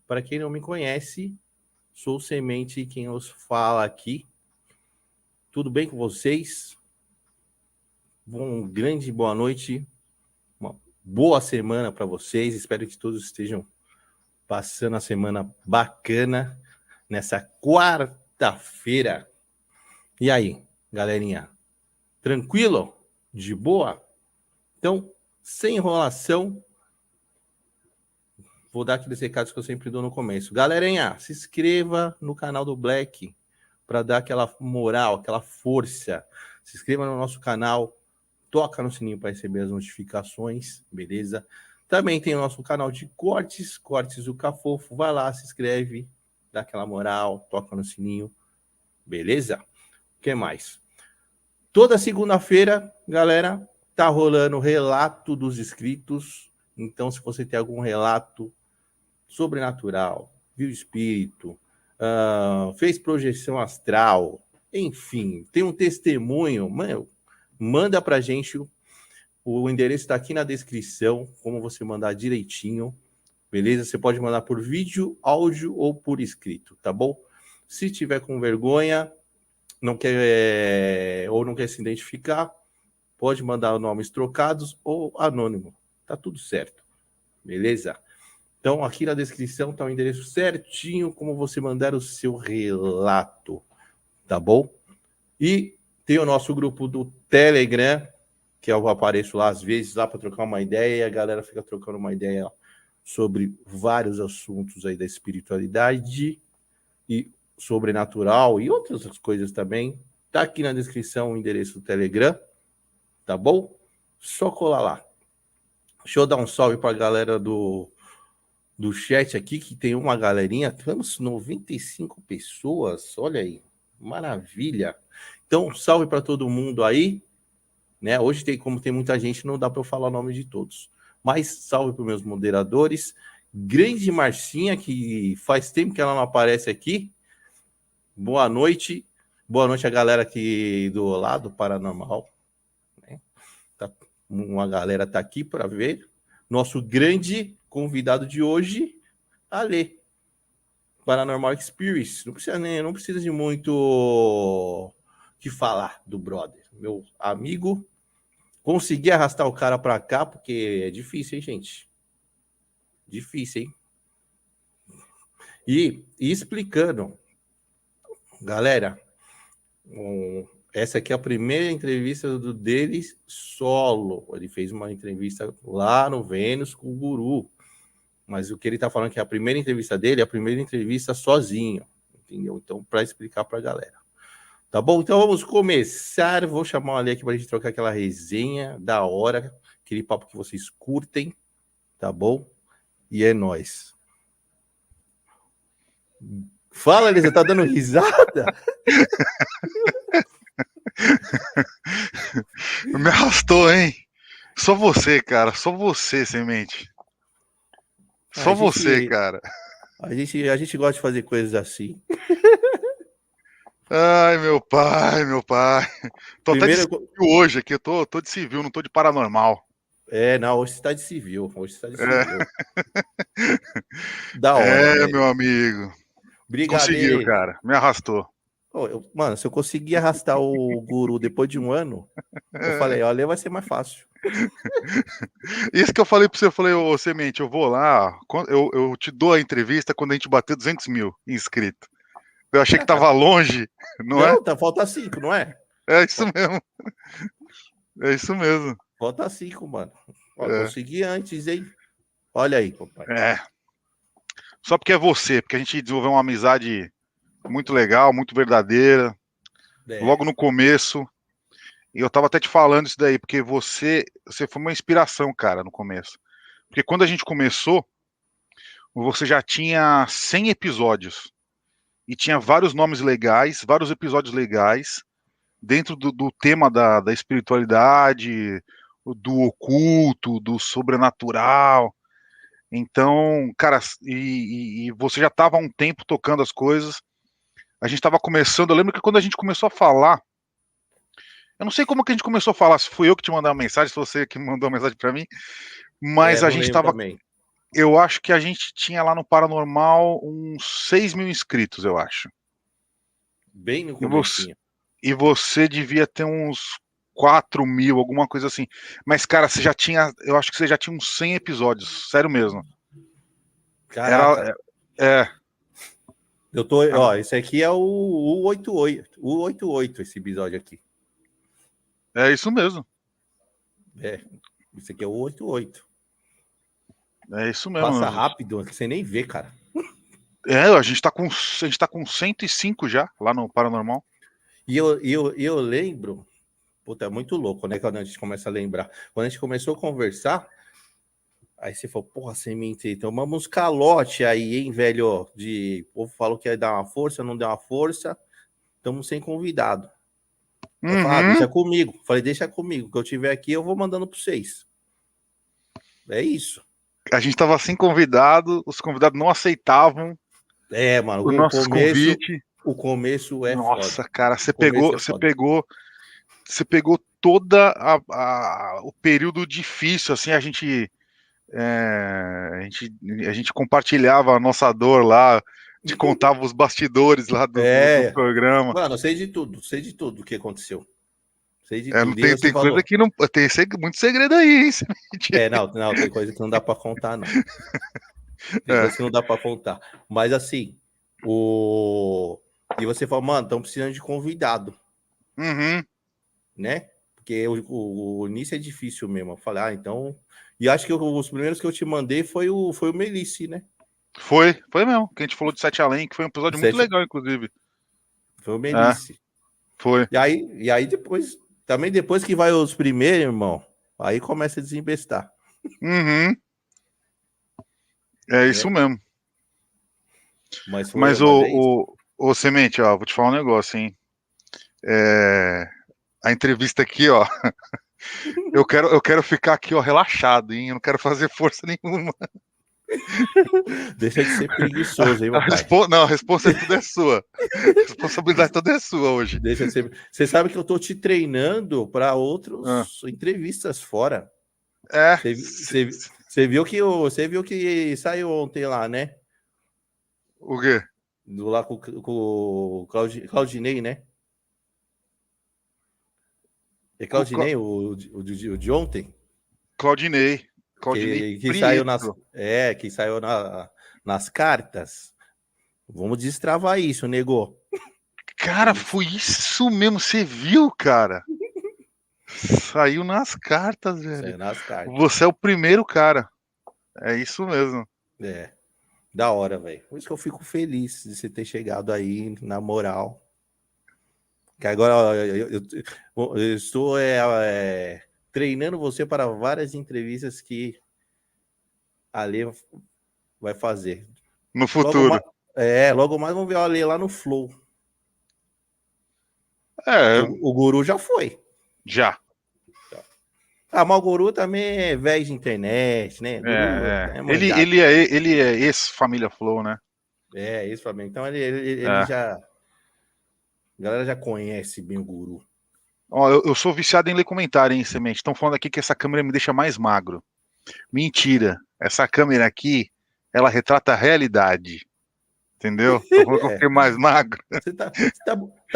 Para quem não me conhece, sou Semente, quem os fala aqui. Tudo bem com vocês? Grande boa noite, uma boa semana para vocês. Espero que todos estejam passando a semana bacana nessa quarta-feira. E aí, galerinha? Tranquilo? De boa? Então, sem enrolação, vou dar aqueles recados que eu sempre dou no começo. Galerinha, se inscreva no canal do Black para dar aquela moral, aquela força. Se inscreva no nosso canal, toca no sininho para receber as notificações, beleza? Também tem o nosso canal de cortes do Cafofo. Vai lá, se inscreve, dá aquela moral, toca no sininho, beleza? O que mais? Toda segunda-feira, galera, tá rolando o relato dos inscritos. Então, se você tem algum relato sobrenatural, viu espírito, fez projeção astral, enfim, tem um testemunho, mano, manda pra gente, o endereço está aqui na descrição, como você mandar direitinho, beleza? Você pode mandar por vídeo, áudio ou por escrito, tá bom? Se tiver com vergonha, não quer ou não quer se identificar, pode mandar nomes trocados ou anônimo, tá tudo certo, beleza? Então, aqui na descrição está o endereço certinho, como você mandar o seu relato, tá bom? E tem o nosso grupo do Telegram, que eu apareço lá às vezes, lá para trocar uma ideia, e a galera fica trocando uma ideia sobre vários assuntos aí da espiritualidade e sobrenatural e outras coisas também. Tá aqui na descrição o endereço do Telegram, tá bom? Só colar lá. Deixa eu dar um salve para a galera do chat aqui, que tem uma galerinha, temos 95 pessoas, olha aí, maravilha. Então, salve para todo mundo aí, né? Hoje, como tem muita gente, não dá para eu falar o nome de todos, mas salve para os meus moderadores, grande Marcinha, que faz tempo que ela não aparece aqui, boa noite a galera aqui do lado Paranormal, né? Uma galera tá aqui para ver, nosso grande convidado de hoje, Ale, Paranormal Experience. Não precisa de muito que falar do brother. Meu amigo, consegui arrastar o cara para cá, porque é difícil, hein, gente? Difícil, hein? E explicando, galera, essa aqui é a primeira entrevista dele solo. Ele fez uma entrevista lá no Vênus com o Guru. Mas o que ele tá falando que é a primeira entrevista dele, é a primeira entrevista sozinho, entendeu? Então, para explicar para a galera. Tá bom? Então, vamos começar. Vou chamar o Ale aqui para a gente trocar aquela resenha da hora, aquele papo que vocês curtem, tá bom? E é nóis. Fala, Ale, você tá dando risada? Me arrastou, hein? Só você, cara. Só você, Semente. Só você, cara. A gente gosta de fazer coisas assim. Ai, meu pai. Tô até de civil hoje aqui. Eu tô de civil, não tô de paranormal. Não, hoje você tá de civil. Da hora. Meu amigo. Conseguiu, Brigadeiro. cara. Me arrastou. Mano, se eu conseguir arrastar o Guru depois de um ano, eu falei, olha, vai ser mais fácil. Isso que eu falei pra você, eu falei, ô Semente, eu vou lá, eu te dou a entrevista quando a gente bater 200 mil inscritos. Eu achei que tava longe, não é? Não, falta 5, não é? É isso mesmo. É isso mesmo. Falta 5, mano. Consegui antes, hein? Olha aí, papai. Só porque é você, porque a gente desenvolveu uma amizade muito legal, muito verdadeira. Logo no começo. E eu tava até te falando isso daí, porque você foi uma inspiração, cara, no começo. Porque quando a gente começou, você já tinha 100 episódios. E tinha vários nomes legais, vários episódios legais, dentro do tema da espiritualidade, do oculto, do sobrenatural. Então, cara, e você já estava há um tempo tocando as coisas. A gente estava começando. Eu lembro que quando a gente começou a falar, eu não sei como que a gente começou a falar, se fui eu que te mandei uma mensagem, se você que mandou uma mensagem para mim, mas a Não gente lembro estava. também. Eu acho que a gente tinha lá no Paranormal uns 6 mil inscritos, eu acho. Bem no E você, comecinho. e você devia ter uns 4 mil, alguma coisa assim. Mas, cara, você já tinha. Eu acho que você já tinha uns 100 episódios, sério mesmo. Caraca. Era. É. Eu tô, ó, esse aqui é o 88, o 88 esse episódio aqui. É isso mesmo. Esse aqui é o 88. É isso mesmo. Passa rápido, você nem vê, cara. A gente tá com 105 já, lá no Paranormal. E eu lembro, puta, é muito louco, né? Quando a gente começa a lembrar. Quando a gente começou a conversar, aí você falou, porra, Semente, tomamos calote aí, hein, velho? O povo falou que ia dar uma força, não deu uma força. Estamos sem convidado. Eu falei, deixa comigo. Falei, deixa comigo. Que eu tiver aqui, eu vou mandando para vocês. É isso. A gente tava sem convidado, os convidados não aceitavam. Mano, o nosso convite. O começo é Nossa, foda. cara, você pegou toda o período difícil, assim, a gente compartilhava a nossa dor lá, te contava os bastidores lá do programa. Mano, sei de tudo do que aconteceu. Sei de tudo. Não tem coisa que não. Tem muito segredo aí, hein? Não, tem coisa que não dá pra contar, não. Tem coisa que não dá pra contar. Mas assim, e você fala, mano, estão precisando de convidado. Né? Porque o início é difícil mesmo. Eu falei, então. E acho que os primeiros que eu te mandei foi o Melisse, né? Foi mesmo. Que a gente falou de Sete Além, que foi um episódio muito legal, inclusive. Foi o Melisse. Foi. E aí depois, também depois que vai os primeiros, irmão, aí começa a desembestar. É isso mesmo. Mas o Semente, ó, vou te falar um negócio, hein? A entrevista aqui, ó. Eu quero ficar aqui, ó, relaxado, hein? Eu não quero fazer força nenhuma. Deixa de ser preguiçoso, hein, meu pai? Não, a resposta tudo é sua. A responsabilidade toda é sua hoje. Deixa de ser... Você sabe que eu tô te treinando para outras entrevistas fora. Você viu que saiu ontem lá, né? O quê? Lá com o Claudinei, né? É Claudinei, o de ontem? Claudinei. Que saiu que saiu nas cartas. Vamos destravar isso, nego. Cara, foi isso mesmo, você viu, cara? Saiu nas cartas, velho. Saiu nas cartas. Você é o primeiro cara. É isso mesmo. Da hora, velho. Por isso que eu fico feliz de você ter chegado aí, na moral. Que agora eu estou treinando você para várias entrevistas que a Lê vai fazer. No futuro. Logo mais vamos ver a Lê lá no Flow. O Guru já foi. Já. Mas o Guru também é velho de internet, né? Ele é ex-família Flow, né? Ex-família. Então ele já... A galera já conhece bem o Guru. Ó, eu sou viciado em ler comentário, hein, Semente? Estão falando aqui que essa câmera me deixa mais magro. Mentira. Essa câmera aqui, ela retrata a realidade. Entendeu? Estão falando que eu fiquei mais magro. Você tá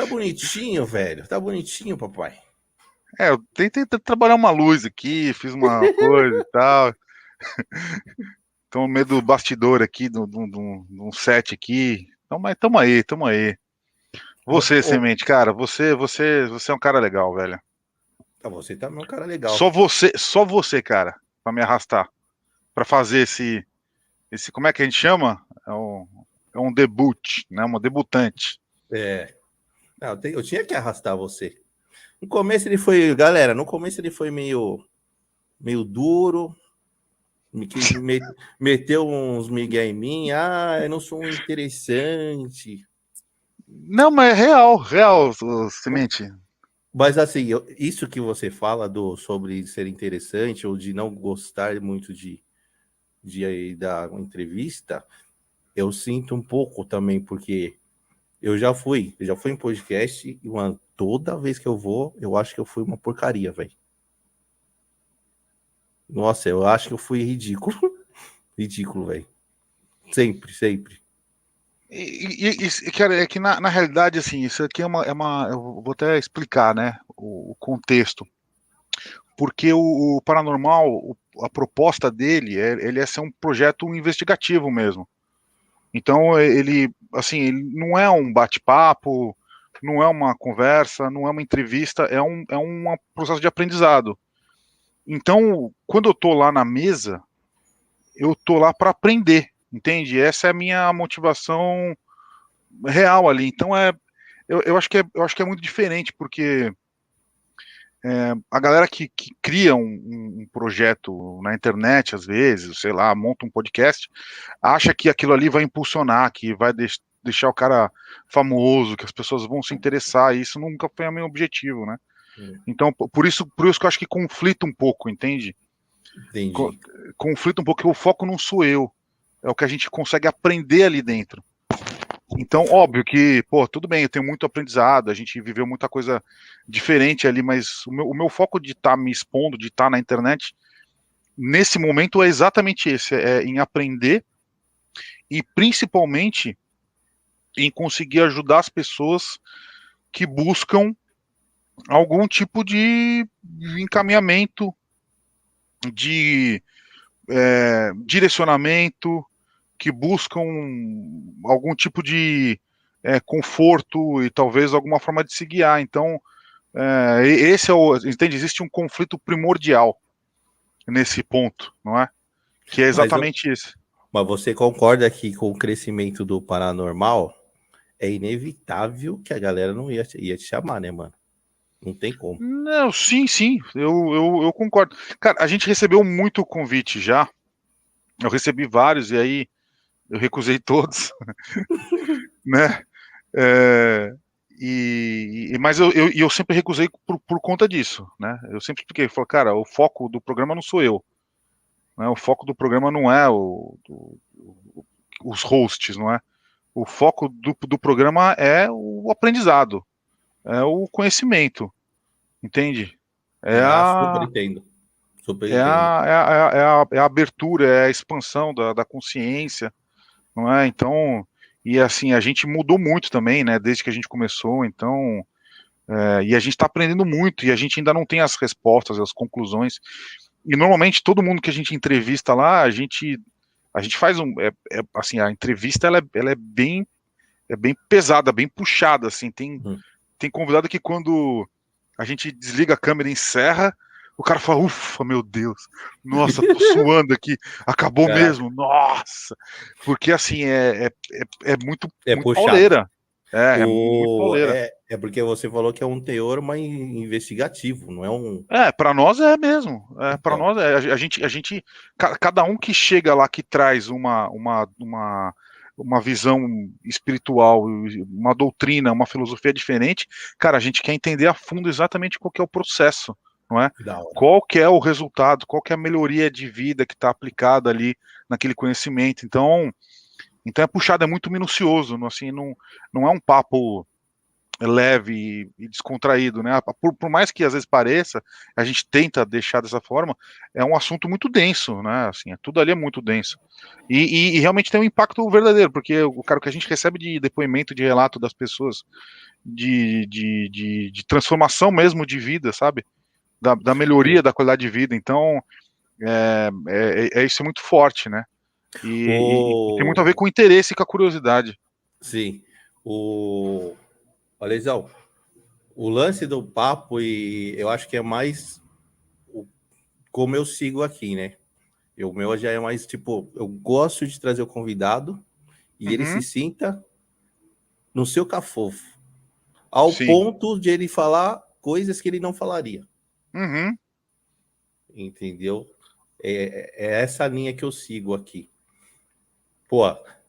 bonitinho, velho. Tá bonitinho, papai. Eu tentei trabalhar uma luz aqui, fiz uma coisa e tal. Então, no meio do bastidor aqui, de um set aqui. Então, mas tamo aí. Você, Semente, cara, você é um cara legal, velho. Você também é um cara legal. Só você, cara, pra me arrastar. Pra fazer esse como é que a gente chama? É um debut, né? Uma debutante. Não, eu tinha que arrastar você. No começo ele foi, galera, meio duro. Meteu uns migué em mim. Ah, eu não sou um interessante. Não, mas é real, Semente. Mas assim, isso que você fala sobre ser interessante ou de não gostar muito de dar uma entrevista, eu sinto um pouco também, porque eu já fui em podcast e, mano, toda vez que eu vou, eu acho que eu fui uma porcaria, velho. Nossa, eu acho que eu fui ridículo. Ridículo, velho. Sempre, sempre. Cara, é que na realidade, assim, isso aqui eu vou até explicar, né, o contexto. Porque o Paranormal, a proposta dele, ele é ser um projeto investigativo mesmo. Então, ele, assim, ele não é um bate-papo, não é uma conversa, não é uma entrevista, é um processo de aprendizado. Então, quando eu tô lá na mesa, eu tô lá para aprender, entende? Essa é a minha motivação real ali. Então, eu acho que é muito diferente, porque a galera que cria um projeto na internet, às vezes, sei lá, monta um podcast, acha que aquilo ali vai impulsionar, que vai deixar o cara famoso, que as pessoas vão se interessar, e isso nunca foi o meu objetivo, né? Então, por isso que eu acho que conflita um pouco, entende? Co- Entendi. Conflita um pouco, porque o foco não sou eu, é o que a gente consegue aprender ali dentro. Então, óbvio que, pô, tudo bem, eu tenho muito aprendizado, a gente viveu muita coisa diferente ali, mas o meu foco de estar me expondo, de estar na internet, nesse momento é exatamente esse, é em aprender e principalmente em conseguir ajudar as pessoas que buscam algum tipo de encaminhamento, de direcionamento, que buscam algum tipo de conforto e talvez alguma forma de se guiar. Então, esse é o. Entende? Existe um conflito primordial nesse ponto, não é? Que é Mas, exatamente esse. mas você concorda que com o crescimento do paranormal é inevitável que a galera não ia te chamar, né, mano? Não tem como. Não, sim, eu concordo. Cara, a gente recebeu muito convite já. Eu recebi vários e aí eu recusei todos, né? É, mas eu sempre recusei por conta disso, né? Eu sempre expliquei, falei, cara, o foco do programa não sou eu, né? O foco do programa não é os hosts, não é? O foco do programa é o aprendizado, é o conhecimento, entende? É Ah, super a, entendo. Super é entendo. a, é a, é a, é a abertura, é a expansão da consciência, não é? Então, e assim, a gente mudou muito também, né? Desde que a gente começou, então, e a gente está aprendendo muito e a gente ainda não tem as respostas, as conclusões. E normalmente todo mundo que a gente entrevista lá, a gente faz assim, a entrevista ela é bem pesada, bem puxada, assim. Tem Hum. tem convidado que quando a gente desliga a câmera e encerra, o cara fala, ufa, meu Deus, nossa, tô suando aqui, acabou Caraca, mesmo, nossa, porque assim, é muito, é muito puxado. pauleira, é muito pauleira. É porque você falou que é um teor mais investigativo, não é um. Para nós é mesmo. Para Então, nós a gente, cada um que chega lá que traz uma visão espiritual, uma doutrina, uma filosofia diferente, cara, a gente quer entender a fundo exatamente qual que é o processo, não é? da hora. Qual que é o resultado, qual que é a melhoria de vida que está aplicada ali naquele conhecimento. Então é puxado, é muito minucioso, assim, não é um papo leve e descontraído, né? Por mais que às vezes pareça, a gente tenta deixar dessa forma, é um assunto muito denso, né? Assim, tudo ali é muito denso. E realmente tem um impacto verdadeiro, porque o cara que a gente recebe de depoimento, de relato das pessoas, de transformação mesmo de vida, sabe? Da melhoria da qualidade de vida. Então, isso é muito forte, né? E tem muito a ver O... com o interesse e com a curiosidade. Sim. O... Alesão, o lance do papo, e eu acho que é mais como eu sigo aqui, né? O meu já é mais tipo, eu gosto de trazer o convidado e ele se Uhum, sinta no seu cafofo, ao sim. ponto de ele falar coisas que ele não falaria, Uhum, entendeu? É essa linha que eu sigo aqui. Pô,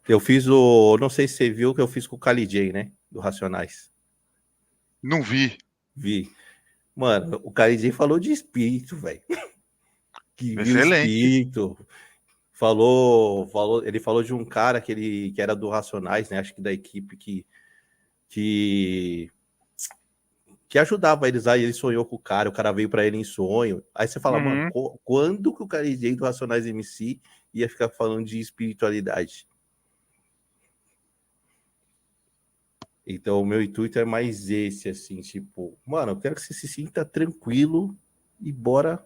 eu fiz o... Não sei se você viu que eu fiz com o Kali J, né? Do Racionais. Não vi. Vi. Mano, o Kali J falou de espírito, velho. Que viu Excelente. espírito. Ele falou de um cara que era do Racionais, né? Acho que da equipe que, que ajudava eles aí. Ele sonhou com o cara veio para ele em sonho. Aí você fala, mano, Uhum. quando que o Kali J do Racionais MC ia ficar falando de espiritualidade? Então, o meu intuito é mais esse, assim, tipo, mano, eu quero que você se sinta tranquilo e bora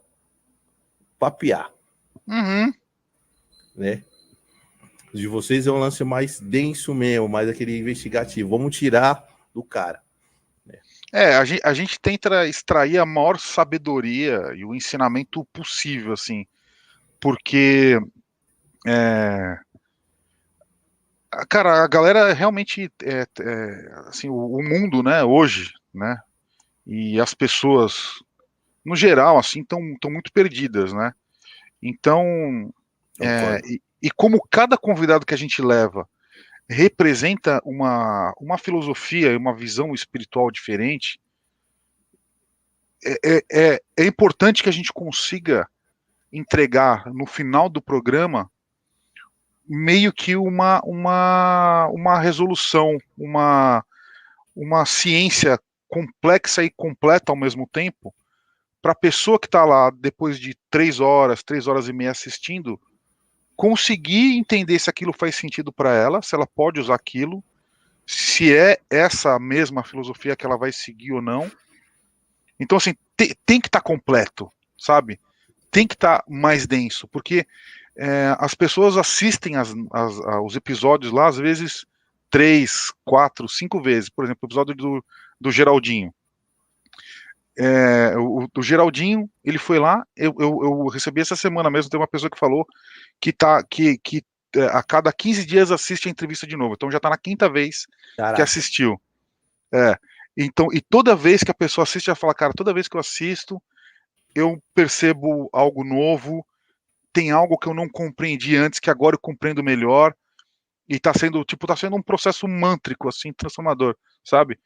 papear, Uhum. né? De vocês é um lance mais denso mesmo, mais aquele investigativo. Vamos tirar do cara. A gente tenta extrair a maior sabedoria e o ensinamento possível, assim, porque, é, cara, a galera realmente, assim, o mundo, né, hoje, né, e as pessoas, no geral, assim, estão muito perdidas, né? Então, Concordo. e como cada convidado que a gente leva representa uma filosofia e uma visão espiritual diferente, é importante que a gente consiga entregar no final do programa meio que uma resolução, uma ciência complexa e completa ao mesmo tempo, para a pessoa que está lá depois de 3 horas e meia assistindo, conseguir entender se aquilo faz sentido para ela, se ela pode usar aquilo, se é essa mesma filosofia que ela vai seguir ou não. Então, assim, tem que estar completo, sabe? Tem que estar mais denso, porque as pessoas assistem os episódios lá, às vezes, 3, 4, 5 vezes. Por exemplo, o episódio do Geraldinho. O Geraldinho, ele foi lá, eu recebi essa semana mesmo, tem uma pessoa que falou que a cada 15 dias assiste a entrevista de novo. Então já está na quinta vez que Caraca. assistiu. É. Então, e toda vez que a pessoa assiste, ela fala, cara, toda vez que eu assisto, eu percebo algo novo, tem algo que eu não compreendi antes, que agora eu compreendo melhor, e tá sendo um processo mântrico, assim, transformador, sabe?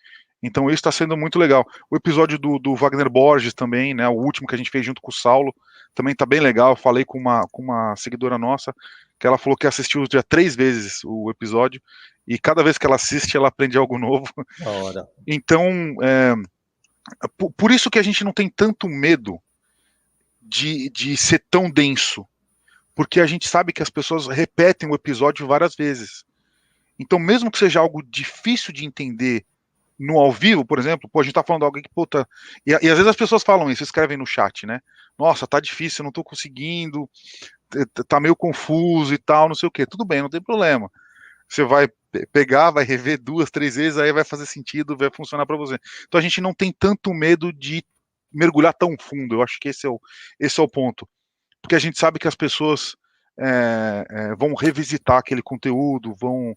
Então isso está sendo muito legal. O episódio do Wagner Borges também, né? O último que a gente fez junto com o Saulo, também tá bem legal. Eu falei com uma seguidora nossa, que ela falou que assistiu já 3 vezes o episódio, e cada vez que ela assiste, ela aprende algo novo. Da hora. Então, por isso que a gente não tem tanto medo de ser tão denso, porque a gente sabe que as pessoas repetem o episódio várias vezes. Então, mesmo que seja algo difícil de entender no ao vivo, por exemplo, pô, a gente tá falando de alguém que, puta. E às vezes as pessoas falam isso, escrevem no chat, né? Nossa, tá difícil, eu não tô conseguindo, tá meio confuso e tal, não sei o quê. Tudo bem, não tem problema. Você vai pegar, vai rever 2, 3 vezes, aí vai fazer sentido, vai funcionar para você. Então a gente não tem tanto medo de mergulhar tão fundo. Eu acho que esse é o ponto. Porque a gente sabe que as pessoas vão revisitar aquele conteúdo, vão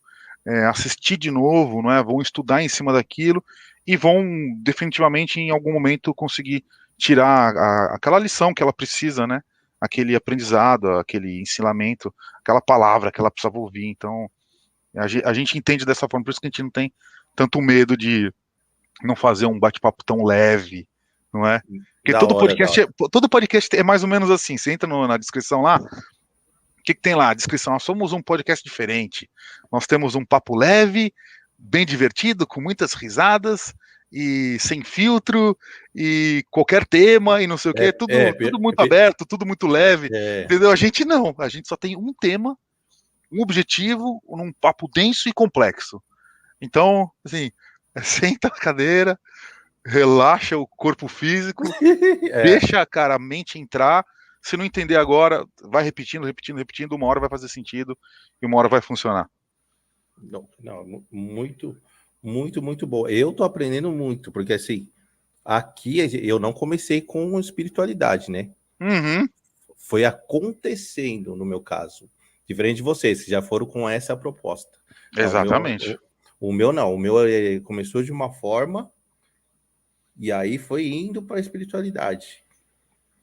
assistir de novo, não é? Vão estudar em cima daquilo e vão definitivamente em algum momento conseguir tirar aquela lição que ela precisa, né? Aquele aprendizado, aquele ensinamento, aquela palavra que ela precisava ouvir. Então, a gente entende dessa forma, por isso que a gente não tem tanto medo de não fazer um bate-papo tão leve, não é? Porque Da hora, da hora. todo podcast é mais ou menos assim. Você entra na descrição lá, o que tem lá? A descrição, nós somos um podcast diferente. Nós temos um papo leve, bem divertido, com muitas risadas, e sem filtro, e qualquer tema, e não sei o quê, tudo muito aberto, tudo muito leve, entendeu? A gente não, a gente só tem um tema, um objetivo, num papo denso e complexo. Então, assim, senta na cadeira, relaxa o corpo físico, deixa, cara, a mente entrar. Se não entender agora, vai repetindo, repetindo, repetindo, uma hora vai fazer sentido e uma hora vai funcionar. Não, não, muito, muito, muito boa. Eu tô aprendendo muito, porque assim, aqui eu não comecei com espiritualidade, né? Uhum. Foi acontecendo no meu caso. Diferente de vocês, que já foram com essa proposta. Não, Exatamente. o meu não. O meu começou de uma forma e aí foi indo para a espiritualidade.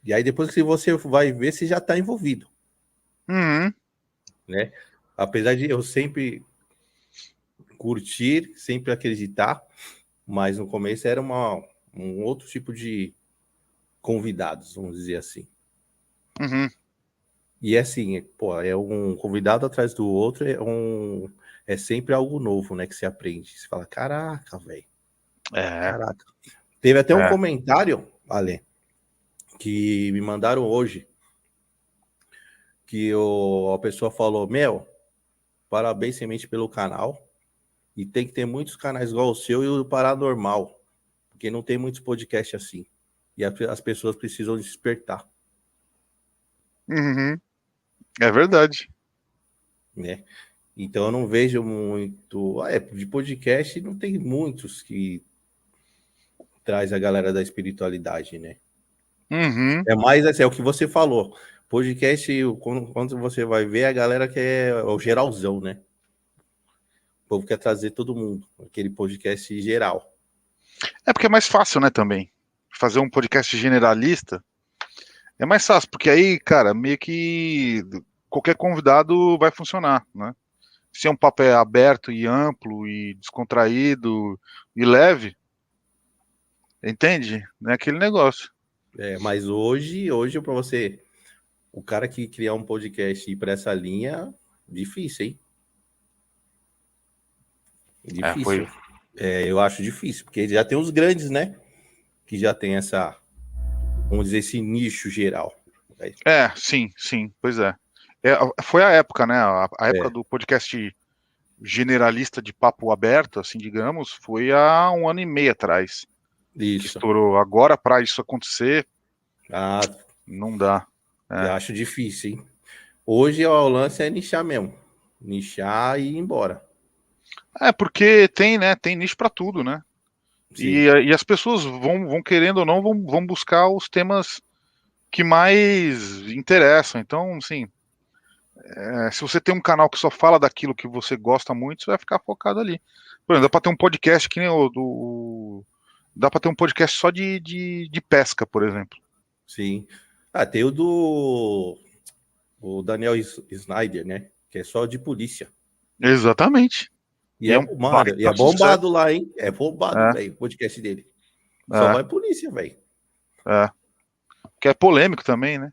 E aí depois que você vai ver, você já está envolvido, Uhum. né? Apesar de eu sempre curtir, sempre acreditar, mas no começo era um outro tipo de convidados, vamos dizer assim. Uhum. E assim, pô, é um convidado atrás do outro, é sempre algo novo, né, que você aprende. Você fala, caraca, velho, É, caraca. Teve até um é. comentário, Ale, que me mandaram hoje, que a pessoa falou, meu, parabéns semente pelo canal, e tem que ter muitos canais igual o seu e o Paranormal, porque não tem muitos podcasts assim. E as pessoas precisam despertar, Uhum. É verdade. né? Então eu não vejo muito. De podcast não tem muitos que traz a galera da espiritualidade, né? Uhum. É mais assim, é o que você falou. Podcast, quando você vai ver, a galera quer o geralzão, né? O povo quer trazer todo mundo, aquele podcast geral. É porque é mais fácil, né, também. Fazer um podcast generalista é mais fácil, porque aí, cara, meio que qualquer convidado vai funcionar, né? Se é um papo aberto e amplo e descontraído e leve, entende? Não é aquele negócio. Mas hoje para você, o cara que criar um podcast e ir para essa linha, difícil, hein? É, foi. Difícil. Eu acho difícil, porque já tem os grandes, né? Que já tem essa, vamos dizer, esse nicho geral. É, sim, sim, pois é. Foi a época, né? A época É, do podcast generalista de papo aberto, assim, digamos, foi há 1 ano e meio atrás que isso. estourou. Agora, para isso acontecer, Ah, não dá. eu É. acho difícil, hein? Hoje ó, o lance é nichar mesmo. Nichar e ir embora. Porque tem, né? Tem nicho para tudo, né? Sim, E as pessoas vão querendo ou não, vão buscar os temas que mais interessam. Então, assim, se você tem um canal que só fala daquilo que você gosta muito, você vai ficar focado ali. Por exemplo, dá para ter um podcast que nem dá para ter um podcast só de pesca, por exemplo. sim. Ah, tem o Daniel Snyder, né? Que é só de polícia. Exatamente. E E é é, um mano, e baita é bombado sucesso. lá, hein? É bombado, É, velho, o podcast dele. Só é, vai polícia, velho. é. Que é polêmico também, né?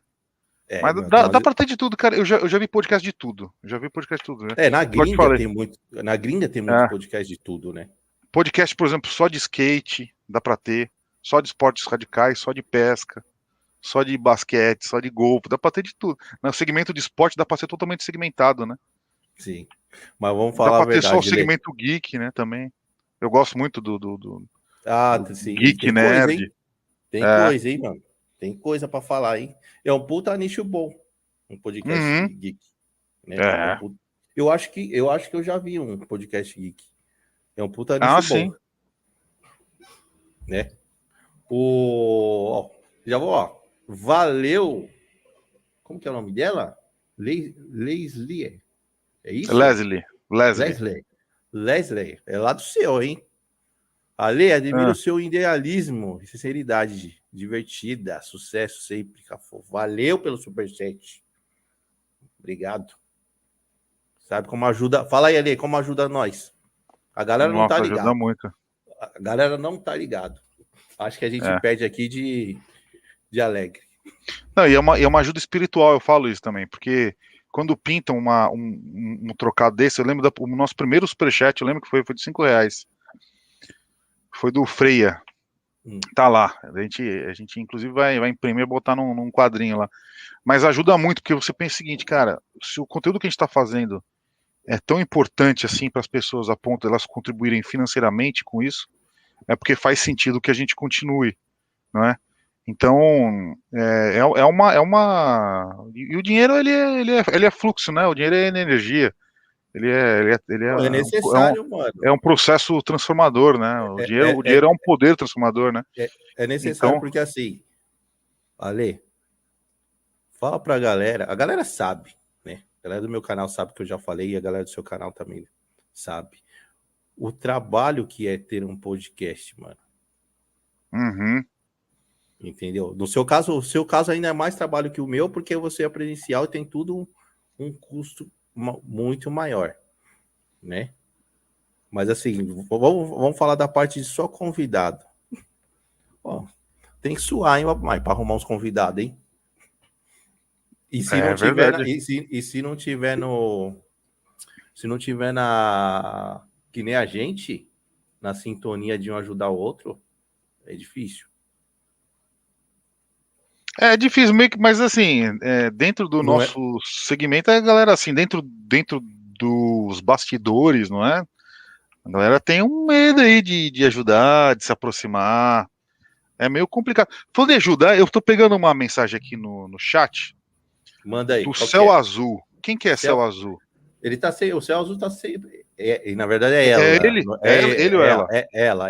Mas Meu, dá pra ter de tudo, cara. Eu já vi podcast de tudo. Eu já vi podcast de tudo, né? na Igual eu te gringa falei. tem muito. Na gringa tem muitos É. podcasts de tudo, né? Podcast, por exemplo, só de skate, dá pra ter. Só de esportes radicais, só de pesca, só de basquete, só de golfe, dá pra ter de tudo. No segmento de esporte dá pra ser totalmente segmentado, né? Sim. Mas vamos Dá falar a pra ter só o verdade, Lê. segmento geek, né, também. Eu gosto muito do Sim. E geek tem coisa, hein? nerd. Tem É. coisa, hein, mano? Tem coisa pra falar, hein? É um puta nicho bom, um podcast Uhum. geek, né? É. Eu acho que eu já vi um podcast geek. É um puta Ah, nicho bom, sim. né? Ó, já vou, ó. Valeu. Como que é o nome dela? Leslie. É isso? Leslie. Leslie. Leslie. Leslie. É lá do seu, hein? Ale, admiro o Ah, seu idealismo e sinceridade divertida. Sucesso sempre, Cafô. Valeu pelo superchat. Obrigado. Sabe como ajuda? Fala aí, Ale, como ajuda nós? A galera não tá nossa, ajuda ligado. muito. A galera não tá ligado. Acho que a gente É. perde aqui de alegre. Não, e é uma ajuda espiritual, eu falo isso também, porque quando pintam um trocado desse, eu lembro o nosso primeiro superchat, eu lembro que foi de R$ 5. Foi do Freia. Hum, Tá lá. A gente inclusive vai imprimir e botar num quadrinho lá. Mas ajuda muito, porque você pensa o seguinte, cara, se o conteúdo que a gente está fazendo é tão importante assim para as pessoas a ponto de elas contribuírem financeiramente com isso, é porque faz sentido que a gente continue, não é? Então, e o dinheiro ele é fluxo, né? O dinheiro é energia. Ele é Pô, é necessário, mano. um processo transformador, né? O É, dinheiro, o é, dinheiro é é, um poder transformador, né? é necessário Então, porque assim, Ale, fala pra galera. A galera sabe, né? A galera do meu canal sabe que eu já falei e a galera do seu canal também sabe. O trabalho que é ter um podcast, mano. uhum, Entendeu? No seu caso, o seu caso ainda é mais trabalho que o meu, porque você é presencial e tem tudo um custo muito maior, né? Mas assim, vamos falar da parte de só convidado. Ó, tem que suar, hein, para arrumar uns convidados, hein? E se não É tiver, verdade. se não tiver no, se não tiver na, que nem a gente, na sintonia de um ajudar o outro, é difícil. É difícil meio que, mas assim, dentro do Não é? nosso segmento, a galera assim, dentro dos bastidores, não é? A galera tem um medo aí de ajudar, de se aproximar. É meio complicado. Falando de ajudar, eu tô pegando uma mensagem aqui no chat Manda aí, do qual que Céu é? Azul. Quem que é Céu Céu, Azul? ele tá sem, o céu azul tá sempre, e na verdade é É ela, ele? É ele ou ela?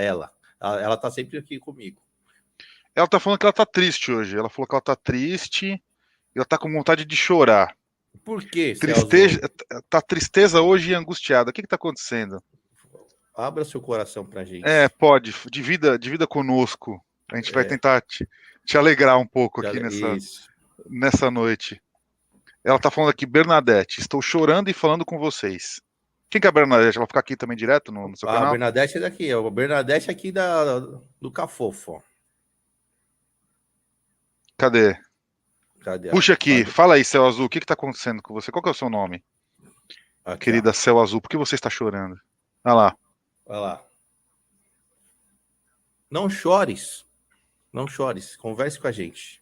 ela. Ela tá sempre aqui comigo. Ela tá falando que ela tá triste hoje. Ela falou que ela tá triste e ela tá com vontade de chorar. Por que, céu Tristeza, azul? tá tristeza hoje e angustiada. O que que tá acontecendo? Abra seu coração pra É, gente. pode, divida conosco. A gente vai tentar te alegrar um pouco aqui Isso. nessa noite. Ela tá falando aqui, Bernadette, estou chorando e falando com vocês. Quem que é a Bernadette? Ela vai ficar aqui também direto no seu A canal? Bernadette é daqui, a Bernadette aqui do Cafofo. Cadê? Cadê Puxa aqui, a... fala aí, Céu Azul, o que que tá acontecendo com você? Qual que é o seu nome? Aqui, ó. Querida Céu Azul, por que você está chorando? Olha lá. Olha lá. Não chores. Não chores. Converse com a gente.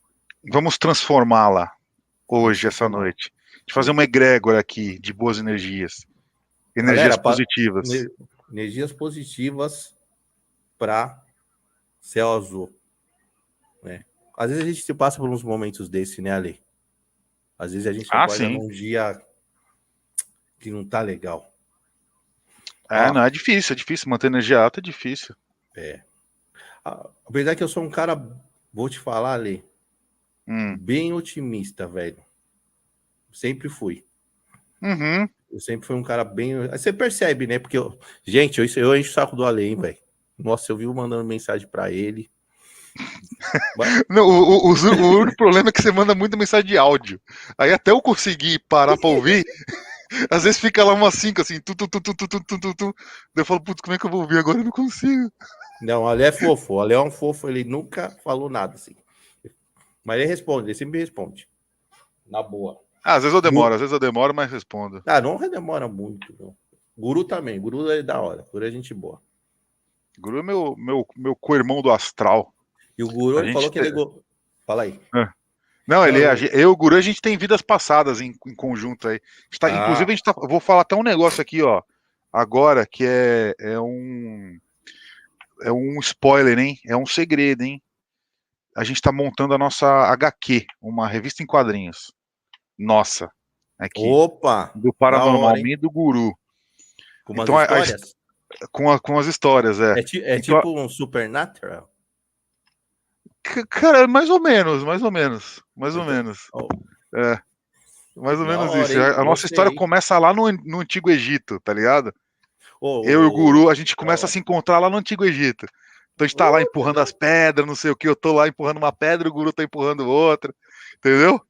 Vamos transformá-la Vamos hoje, essa transformar. noite. De fazer uma egrégora aqui de boas energias. Energias Galera, positivas. energias positivas para céu azul, né? Às vezes a gente se passa por uns momentos desse, né, Ale? Às vezes a gente Ah, acorda sim. num dia que não tá legal. É, Ó, não, é difícil. Manter energia alta é difícil. é. Apesar que eu sou um cara, vou te falar, Ale, Hum. bem otimista, velho. Sempre fui. Uhum. Eu sempre fui um cara bem. Aí você percebe, né? Porque, gente, eu encho o saco do Ale, hein, velho. Nossa, eu vivo mandando mensagem para ele. Não, o único problema é que você manda muita mensagem de áudio. Aí até eu conseguir parar pra ouvir, às vezes fica lá umas 5 assim, tu. Daí eu falo, putz, como é que eu vou ouvir agora? Eu não consigo. Não, o Ale é fofo. O Ale é um fofo, ele nunca falou nada, assim. Mas ele responde, ele sempre responde. Na boa. Ah, às vezes eu demoro, mas respondo. Ah, não demora muito, não. Guru também, Guru é da hora, Guru é gente boa. Guru é meu co-irmão do astral. E o Guru, A ele falou gente que tem... ele. Fala aí. Não, Não, eu e o Guru, a gente tem vidas passadas em conjunto aí. Inclusive, Ah, vou falar até um negócio aqui, ó, agora, que é um spoiler, hein? É um segredo, hein? A gente tá montando a nossa HQ, uma revista em quadrinhos. Nossa, aqui. opa! Do Da Paranormal hora, hein? Man e do Guru. Com umas Então, histórias? com as histórias, é. É Então, tipo um Supernatural? cara, mais ou menos, mais ou menos. Mais ou Então, menos. oh, É, mais ou da menos hora, isso. hein? A nossa história Gostei. começa lá no Antigo Egito, tá ligado? Eu e o Oh, Guru, a gente da começa a hora. se encontrar lá no Antigo Egito. Então a gente tá lá empurrando as Legal. pedras, não sei o que, eu tô lá empurrando uma pedra, o Guru tá empurrando outra, entendeu?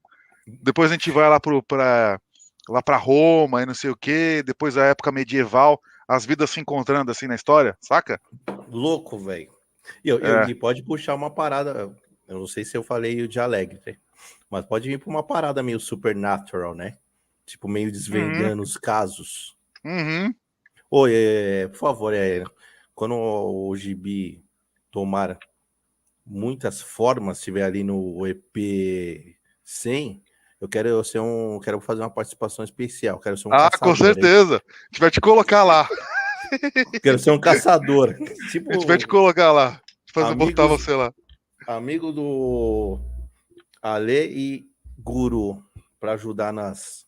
Depois a gente vai lá pra Roma e não sei o que, depois a época medieval, as vidas se encontrando assim na história, saca? Louco, velho. É. E pode puxar uma parada. Eu não sei se eu falei de Alegre, né? Mas pode vir para uma parada meio supernatural, né? Tipo, meio Uhum, desvendando os casos. uhum. Oi, por favor, quando o Gibi tomar muitas formas, estiver ali no EP 100, quero fazer uma participação especial. Quero ser um Ah, com caçador, hein? certeza. A gente vai te colocar lá. Quero ser um caçador. A gente vai te Tipo, colocar lá. Fazer botar amigos, você lá. amigo do Ale e Guru para ajudar nas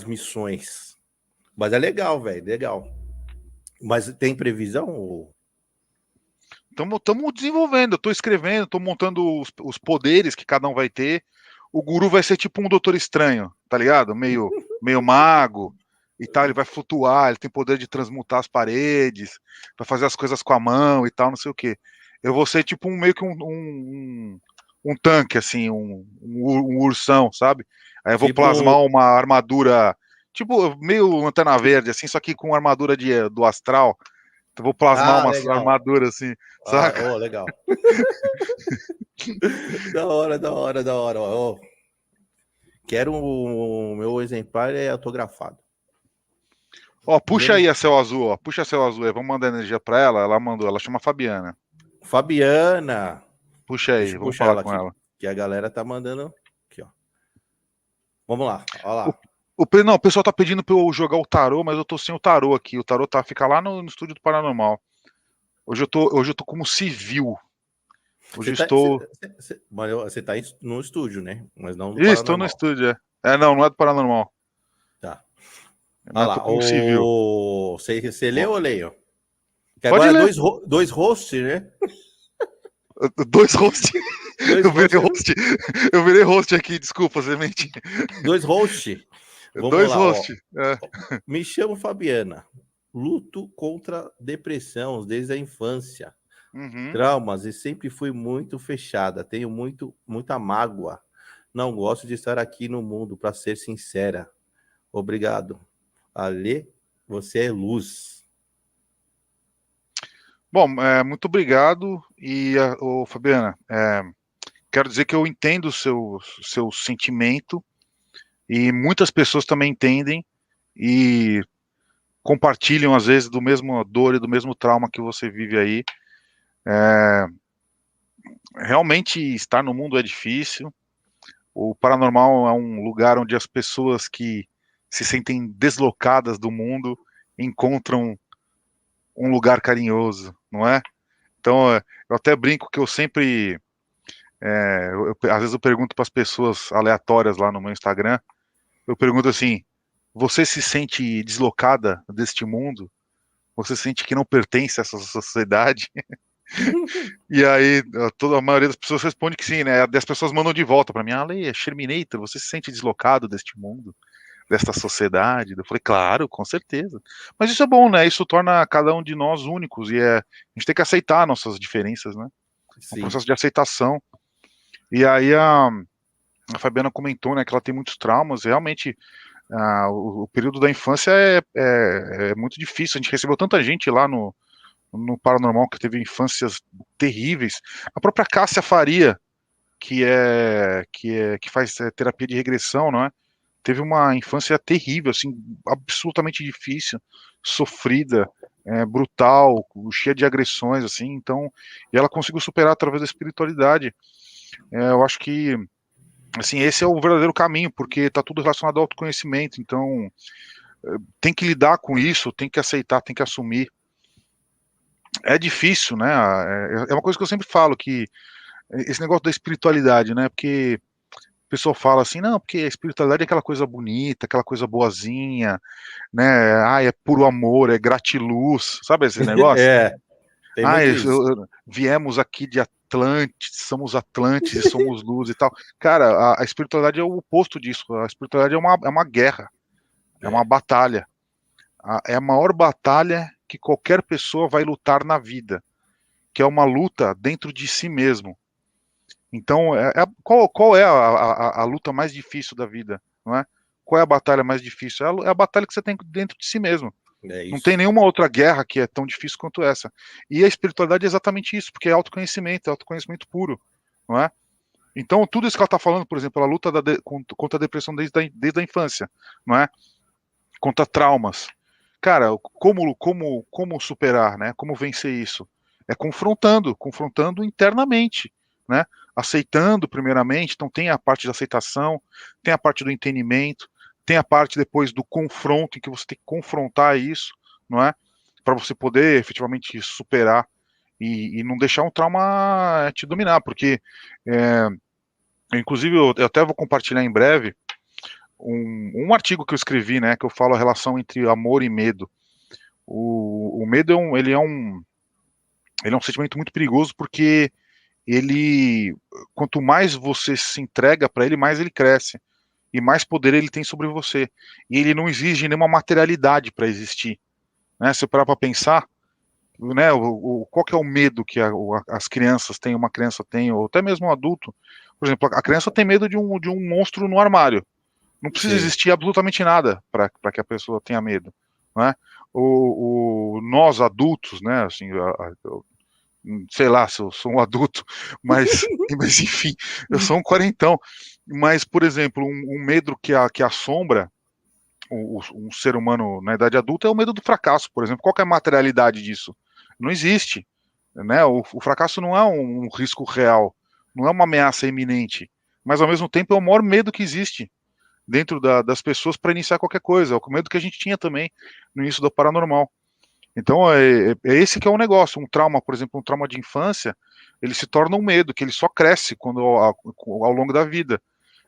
missões. Mas é legal, velho, legal. Mas tem previsão? Estamos desenvolvendo, eu tô escrevendo, tô montando os poderes que cada um vai ter. O guru vai ser tipo um doutor estranho, tá ligado? Meio mago e tal, ele vai flutuar, ele tem poder de transmutar as paredes, vai fazer as coisas com a mão e tal, não sei o quê. eu vou ser tipo meio que um tanque, assim, um ursão, sabe? Aí eu vou Tipo, plasmar uma armadura, tipo, meio Lanterna Verde, assim, só que com armadura do astral. Então eu vou plasmar ah, uma legal. armadura, assim, Ah, saca? oh, legal. Da hora, da hora, da hora. Ó, quero o meu exemplar é autografado. Ó, puxa Menos aí a Céu Azul, ó. Puxa a Céu Azul aí, vamos mandar energia pra ela. Ela mandou, ela chama Fabiana. Fabiana. Puxa Deixa aí, eu vamos puxar falar ela com aqui, ela. que a galera tá mandando aqui, ó. Vamos lá, ó O, lá. não, o pessoal tá pedindo pra eu jogar o tarô, mas eu tô sem o tarô aqui. O tarô fica lá no estúdio do Paranormal. Hoje eu tô como civil. Hoje Você eu tá, estou. você tá no estúdio, né? Mas não no Ih, estou no paranormal. estúdio, é. É, não, não é do Paranormal. Tá. Olha Né? Eu tô lá. como civil. Você leu Ó, ou leio? Que pode agora é ler. dois hosts, né? Dois hosts. Dois Eu virei hosts. host. Eu virei host aqui, desculpa, Semente. Dois hosts. Vamos Dois lá, ó. hosts. É. Me chamo Fabiana. Luto contra depressão desde a infância. Uhum. Traumas e sempre fui muito fechada. Tenho muita mágoa. Não gosto de estar aqui no mundo, para ser sincera. Obrigado. Ale, você é luz. Bom, muito obrigado. E, Fabiana, quero dizer que eu entendo o seu sentimento e muitas pessoas também entendem e compartilham, às vezes, do mesmo dor e do mesmo trauma que você vive aí. Realmente, estar no mundo é difícil. O paranormal é um lugar onde as pessoas que se sentem deslocadas do mundo encontram um lugar carinhoso, não é? Então, eu até brinco que eu sempre, às vezes eu pergunto para as pessoas aleatórias lá no meu Instagram, eu pergunto assim: você se sente deslocada deste mundo? Você sente que não pertence a essa sociedade? E aí, toda a maioria das pessoas responde que sim, né? As pessoas mandam de volta para mim: ah, Leia, Sherminator, você se sente deslocado deste mundo? Desta sociedade? Eu falei, claro, com certeza. Mas isso é bom, né? Isso torna cada um de nós únicos e a gente tem que aceitar nossas diferenças, né? É um Sim. processo de aceitação. E aí a Fabiana comentou, né, que ela tem muitos traumas. Realmente, o período da infância é muito difícil. A gente recebeu tanta gente lá no Paranormal que teve infâncias terríveis. A própria Cássia Faria, que faz terapia de regressão, não é? Teve uma infância terrível, assim, absolutamente difícil, sofrida, brutal, cheia de agressões, assim, então, e ela conseguiu superar através da espiritualidade. Eu acho que, assim, esse é o verdadeiro caminho, porque está tudo relacionado ao autoconhecimento, então, tem que lidar com isso, tem que aceitar, tem que assumir. É difícil, né? É uma coisa que eu sempre falo, que esse negócio da espiritualidade, né? Porque o pessoal fala assim, não, porque a espiritualidade é aquela coisa bonita, aquela coisa boazinha, né? Ah, é puro amor, é gratiluz, sabe esse negócio? É, tem Ah, muito isso. viemos aqui de Atlantes, somos Atlantes e somos luz e tal. Cara, a espiritualidade é o oposto disso. A espiritualidade é uma guerra, é uma É, batalha. É a maior batalha que qualquer pessoa vai lutar na vida, que é uma luta dentro de si mesmo. Então, qual é a luta mais difícil da vida, não é? Qual é a batalha mais difícil? É a batalha que você tem dentro de si mesmo. é Não tem isso. nenhuma outra guerra que é tão difícil quanto essa. E a espiritualidade é exatamente isso, porque é autoconhecimento puro, não é? Então, tudo isso que ela está falando, por exemplo, ela luta contra a depressão desde a infância, não é? Contra traumas. Cara, como superar, né? Como vencer isso? É confrontando internamente, né? Aceitando primeiramente, então tem a parte da aceitação, tem a parte do entendimento, tem a parte depois do confronto, em que você tem que confrontar isso, não é? Para você poder efetivamente superar e não deixar um trauma te dominar, porque inclusive eu até vou compartilhar em breve um artigo que eu escrevi, né, que eu falo a relação entre amor e medo. O medo ele é um sentimento muito perigoso porque ele, quanto mais você se entrega para ele, mais ele cresce e mais poder ele tem sobre você. E ele não exige nenhuma materialidade para existir, né? Se eu parar para pensar, né, qual que é o medo que as crianças têm, uma criança tem, ou até mesmo um adulto. Por exemplo, a criança tem medo de um monstro no armário. Não precisa Sim. existir absolutamente nada para que a pessoa tenha medo, né? Nós adultos, né, assim, sei lá se eu sou um adulto, mas, mas enfim, eu sou um quarentão. Mas, por exemplo, um medo que assombra um ser humano na idade adulta é o medo do fracasso, por exemplo. Qual que é a materialidade disso? Não existe, né? O fracasso não é um risco real, não é uma ameaça iminente, mas ao mesmo tempo é o maior medo que existe dentro das pessoas para iniciar qualquer coisa. É o medo que a gente tinha também no início do paranormal. Então é esse que é o negócio. Um trauma, por exemplo, um trauma de infância, ele se torna um medo que ele só cresce ao longo da vida,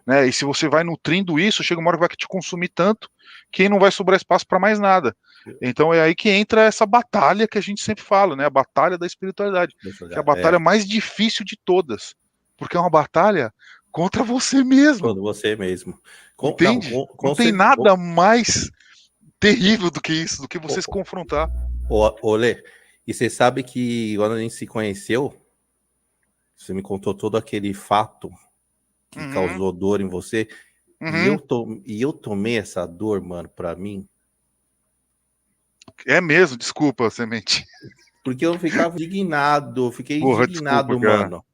né? E se você vai nutrindo isso, chega uma hora que vai te consumir tanto que não vai sobrar espaço para mais nada. Então é aí que entra essa batalha que a gente sempre fala, né? A batalha da espiritualidade, que é a batalha mais difícil de todas, porque é uma batalha contra você mesmo. Contra você mesmo. Entende? Não tem nada mais terrível do que isso, do que você se confrontar. Olê, e você sabe que quando a gente se conheceu, você me contou todo aquele fato que causou dor em você, e eu tomei essa dor, mano, pra mim. É mesmo, desculpa, Semente. Porque eu ficava indignado, fiquei Porra, indignado, desculpa, cara. mano.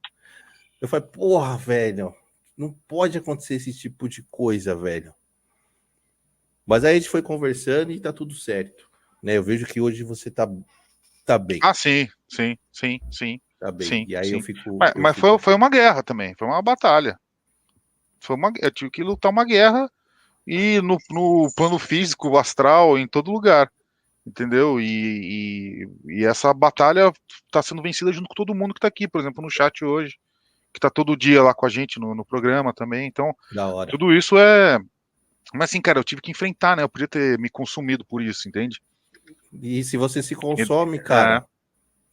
Eu falei, porra, velho, não pode acontecer esse tipo de coisa, velho. Mas aí a gente foi conversando e tá tudo certo, né? Eu vejo que hoje você tá bem. Ah, sim, sim, sim, sim. Tá bem. Sim, E aí sim. eu Mas fico... foi uma guerra também, foi uma batalha. Eu tive que lutar uma guerra e no plano físico, astral, em todo lugar, entendeu? E essa batalha está sendo vencida junto com todo mundo que está aqui, por exemplo, no chat hoje, que está todo dia lá com a gente no programa também. Então, Da hora. tudo isso é. Mas assim, cara, eu tive que enfrentar, né? Eu podia ter me consumido por isso, entende? E se você se consome, cara,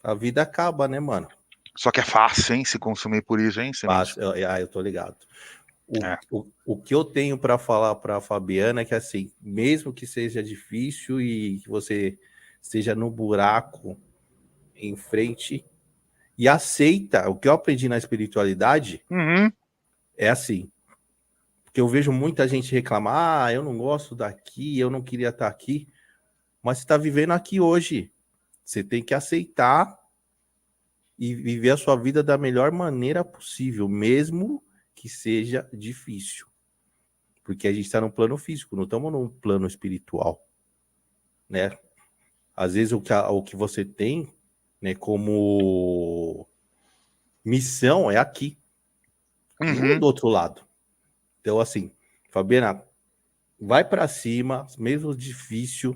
a vida acaba, né, mano? Só que é fácil, hein, se consumir por isso, hein, Semente? Eu tô ligado. O que eu tenho para falar para a Fabiana é que, assim, mesmo que seja difícil e que você esteja no buraco em frente e aceita, o que eu aprendi na espiritualidade é assim, porque eu vejo muita gente reclamar, eu não gosto daqui, eu não queria estar aqui, mas você está vivendo aqui hoje, você tem que aceitar e viver a sua vida da melhor maneira possível, mesmo que seja difícil. Porque a gente está no plano físico, não estamos num plano espiritual, né? Às vezes o que você tem, né, como missão é aqui, não é do outro lado. Então, assim, Fabiana, vai para cima, mesmo difícil,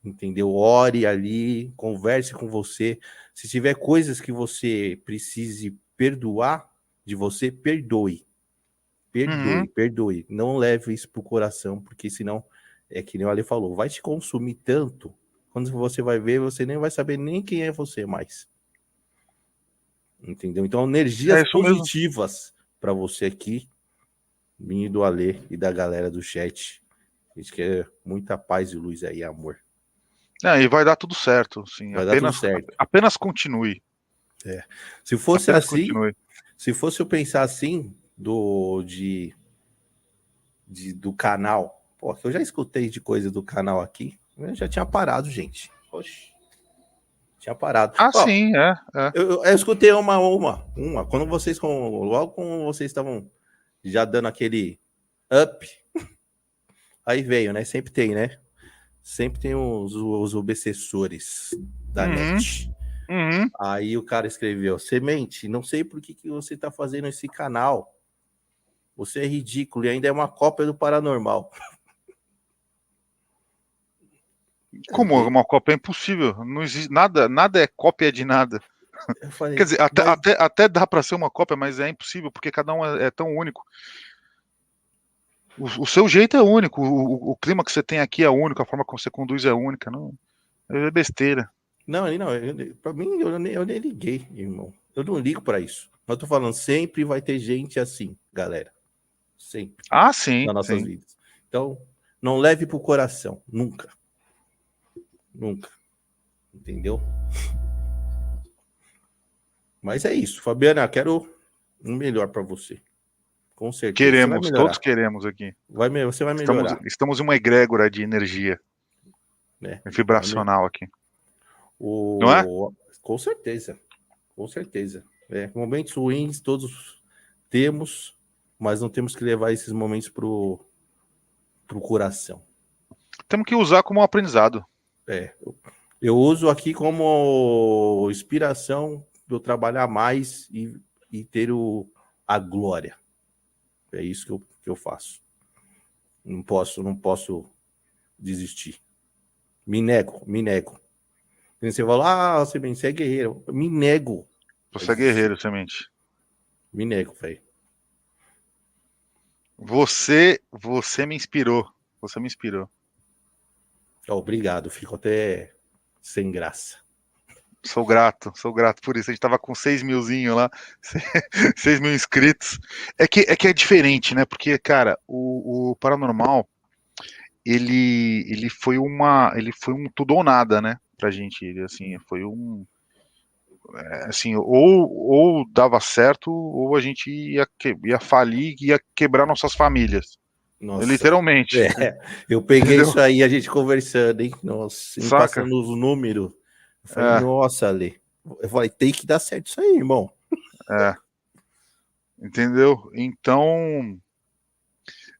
entendeu? Ore ali, converse com você. Se tiver coisas que você precise perdoar de você, perdoe. Perdoe, perdoe. Não leve isso pro coração, porque senão, é que nem o Ale falou, vai te consumir tanto, quando você vai ver, você nem vai saber nem quem é você mais. Entendeu? Então, energias positivas para você aqui, mim do Ale e da galera do chat. A gente quer muita paz e luz aí, amor. E vai dar tudo certo, sim. Vai dar tudo certo. Apenas continue. Se fosse apenas assim, continue. se fosse eu pensar assim, do canal, pô, que eu já escutei de coisa do canal aqui, eu já tinha parado, gente. Oxi, tinha parado. Sim, Eu escutei uma. Quando vocês, logo quando vocês estavam já dando aquele up, aí veio, né? Sempre tem, né? Sempre tem os obsessores da net. Aí o cara escreveu: Semente, não sei por que você tá fazendo esse canal. Você é ridículo e ainda é uma cópia do paranormal. Como uma cópia? É impossível. Não existe nada é cópia de nada. Falei, Quer dizer, até dá para ser uma cópia, mas é impossível, porque cada um é tão único. O seu jeito é único, o clima que você tem aqui é único, a forma como você conduz é única. Não, é besteira. Não, pra mim, eu nem liguei, irmão. Eu não ligo para isso. Eu tô falando, sempre vai ter gente assim, galera. Sempre. Sim. Nas nossas Sim. Entendeu? Mas é isso, Fabiana, quero o melhor para você. Com certeza. Você vai Queremos, todos melhorar. queremos aqui. Você vai melhorar. Estamos em uma egrégora de energia Né? vibracional aqui. Não é? Com certeza. Com certeza. Momentos ruins todos temos, mas não temos que levar esses momentos pro coração. Temos que usar como um aprendizado. Eu uso aqui como inspiração para eu trabalhar mais e ter a glória. É isso que eu faço. Não posso desistir. Me nego. Você fala, você é guerreiro. Me nego. Você é guerreiro, Semente. Me nego, velho. Você me inspirou. Você me inspirou. Obrigado, fico até sem graça. Sou grato por isso. A gente tava com 6 milzinho lá, 6 mil inscritos. É que é diferente, né? Porque, cara, o Paranormal, ele foi um tudo ou nada, né? Pra gente, assim, foi assim, ou dava certo, ou a gente ia falir, ia quebrar nossas famílias. Nossa. Literalmente. Eu peguei Entendeu? isso aí, a gente conversando, hein? Nossa, me Saca? passando os números. Eu falei, É, nossa, Ale. Eu falei, tem que dar certo isso aí, irmão. é. Entendeu? Então,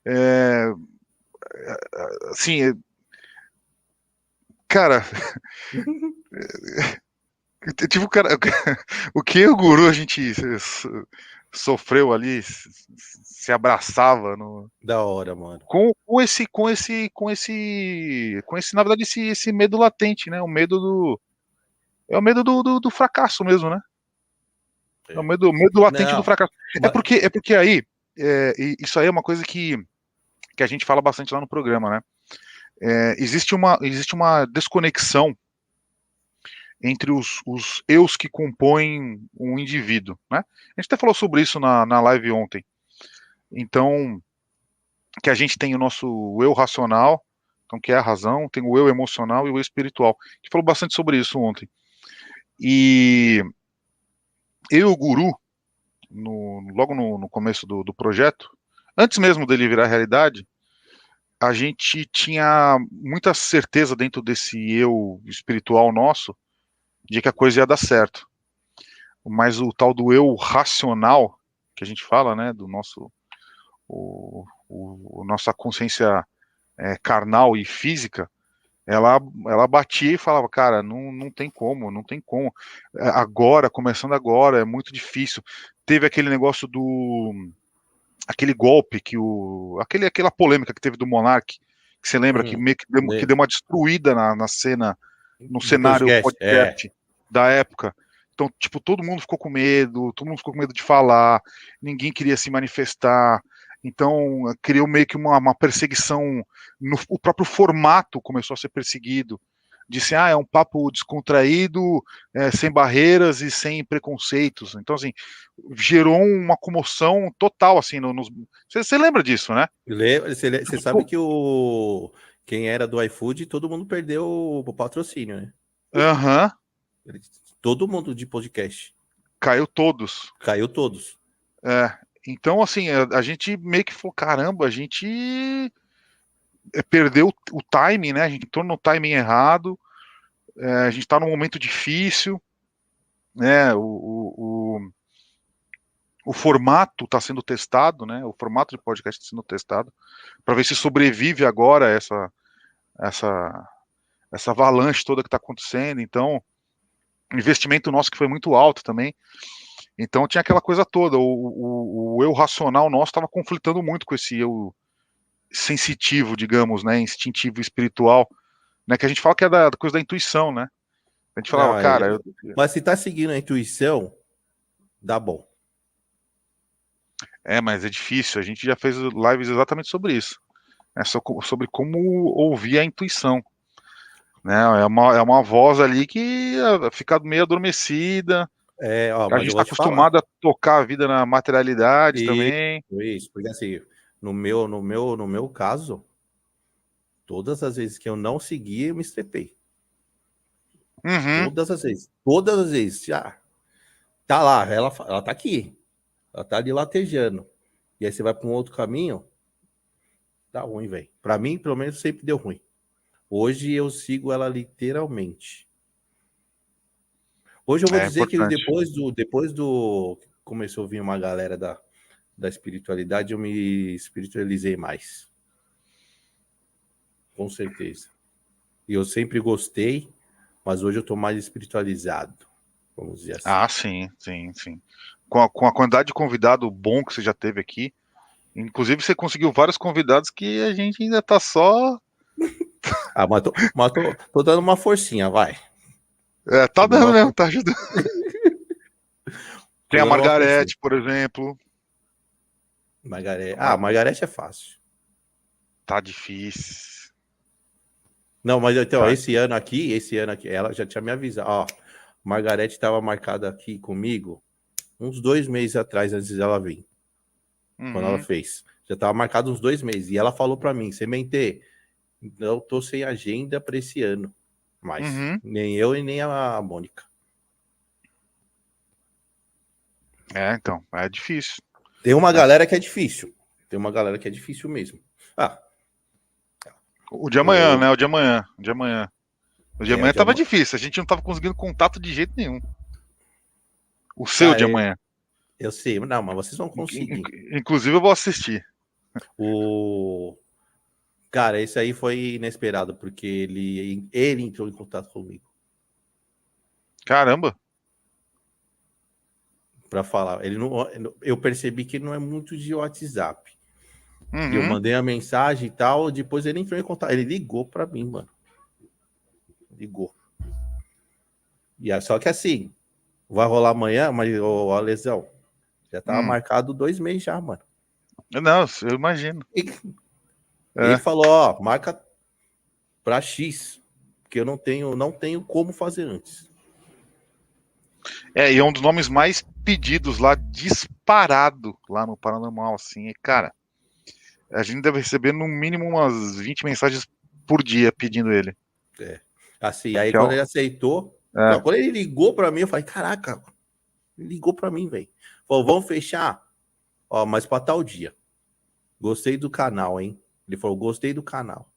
é, assim, cara, tipo, o que o guru a gente sofreu ali, se abraçava Da hora, mano. na verdade, esse medo latente, né? É o medo do fracasso mesmo, né? É o medo latente do Não, fracasso. É mas, porque aí, isso aí é uma coisa que a gente fala bastante lá no programa, né? Existe uma desconexão entre os eus que compõem um indivíduo, né? A gente até falou sobre isso na live ontem. Então, que a gente tem o nosso eu racional, então que é a razão, tem o eu emocional e o eu espiritual. A gente falou bastante sobre isso ontem. E eu e o guru, logo no começo do projeto, antes mesmo dele virar realidade, a gente tinha muita certeza dentro desse eu espiritual nosso de que a coisa ia dar certo. Mas o tal do eu racional, que a gente fala, né, do nosso, nossa consciência carnal e física, ela batia e falava, cara, não tem como, não tem como. Agora, começando agora, é muito difícil. Teve aquele negócio aquele golpe aquela polêmica que teve do Monark, que você lembra que meio que deu uma destruída na cena, no do cenário podcast. podcast da época. Então, tipo, todo mundo ficou com medo, todo mundo ficou com medo de falar, ninguém queria se manifestar. Então, criou meio que uma perseguição. O próprio formato começou a ser perseguido. Disse, é um papo descontraído, sem barreiras e sem preconceitos. Então, assim, gerou uma comoção total, assim, Você lembra disso, né? Você sabe que quem era do iFood, todo mundo perdeu o patrocínio, né? Aham. Todo mundo de podcast. Caiu todos. Caiu todos. Então, assim, a gente meio que falou, caramba, a gente perdeu o timing, né? A gente entrou no timing errado, a gente está num momento difícil, né? O formato está sendo testado, né? O formato de podcast está sendo testado para ver se sobrevive agora essa, essa avalanche toda que está acontecendo. Então, investimento nosso que foi muito alto também. Então tinha aquela coisa toda. O eu racional nosso estava conflitando muito com esse eu sensitivo, digamos, né? Instintivo espiritual, né? Que a gente fala que é da coisa da intuição, né? A gente falava, Não, cara. mas se tá seguindo a intuição, dá bom. Mas é difícil. A gente já fez lives exatamente sobre isso. Sobre como ouvir a intuição. Né? É uma voz ali que fica meio adormecida. A Mas gente eu está vou te falar. acostumado a tocar a vida na materialidade também. Isso, porque assim, no meu caso, todas as vezes que eu não segui, eu me estrepei. Uhum. Todas as vezes. Todas as vezes. Já. Tá lá, ela tá aqui. Ela tá ali latejando. E aí você vai para um outro caminho, tá ruim, velho. Pra mim, pelo menos, sempre deu ruim. Hoje eu sigo ela literalmente. Hoje eu vou É dizer que importante. depois do começou a vir uma galera da espiritualidade, eu me espiritualizei mais. Com certeza. E eu sempre gostei, mas hoje eu tô mais espiritualizado, vamos dizer assim. Ah, sim, sim, sim. Com a quantidade de convidado bom que você já teve aqui, inclusive você conseguiu vários convidados que a gente ainda tá só. Ah, tô dando uma forcinha, vai. É, tá Tô dando dando uma, mesmo, tá ajudando. Tem tô a dando uma forcinha. Margarete, por exemplo. Margarete. Ah, Mar- Margarete é fácil. Tá difícil. Não, mas então, Tá. esse ano aqui, ela já tinha me avisado. Ó, Margarete estava marcada aqui comigo uns 2 meses atrás, antes dela vir, quando ela Uhum, fez. Já estava marcado uns 2 meses. E ela falou para mim, Semente, eu tô sem agenda para esse ano mais. uhum. Nem eu e nem a Mônica. É, então, é difícil. Tem uma É. galera que é difícil. Tem uma galera que é difícil mesmo. Ah, O de amanhã, o, né? O de amanhã. O de amanhã. O de o amanhã de tava uma, difícil, a gente não tava conseguindo contato de jeito nenhum. O seu ah, de amanhã. eu sei, não, mas vocês vão In- conseguir. Inclusive eu vou assistir. O cara, esse aí foi inesperado porque ele entrou em contato comigo Caramba. para falar. Ele não, eu percebi que ele não é muito de WhatsApp. E eu Uhum. mandei a mensagem e tal, depois ele entrou em contato. Ele ligou para mim, mano. Ligou. Só que assim, vai rolar amanhã, mas a lesão já tava Hum. marcado 2 meses já, mano. Não, eu imagino. Ele É. falou, ó, marca para X, porque eu não tenho como fazer antes. E é um dos nomes mais pedidos lá, disparado lá no Paranormal, assim. E, cara, a gente deve receber no mínimo umas 20 mensagens por dia pedindo ele. É. Assim, aí Que é, quando ele aceitou, é, não, quando ele ligou para mim, eu falei, caraca, ele ligou para mim, velho. Falou, vamos fechar? Ó, mas para tal dia. Gostei do canal, hein? Ele falou, gostei do canal.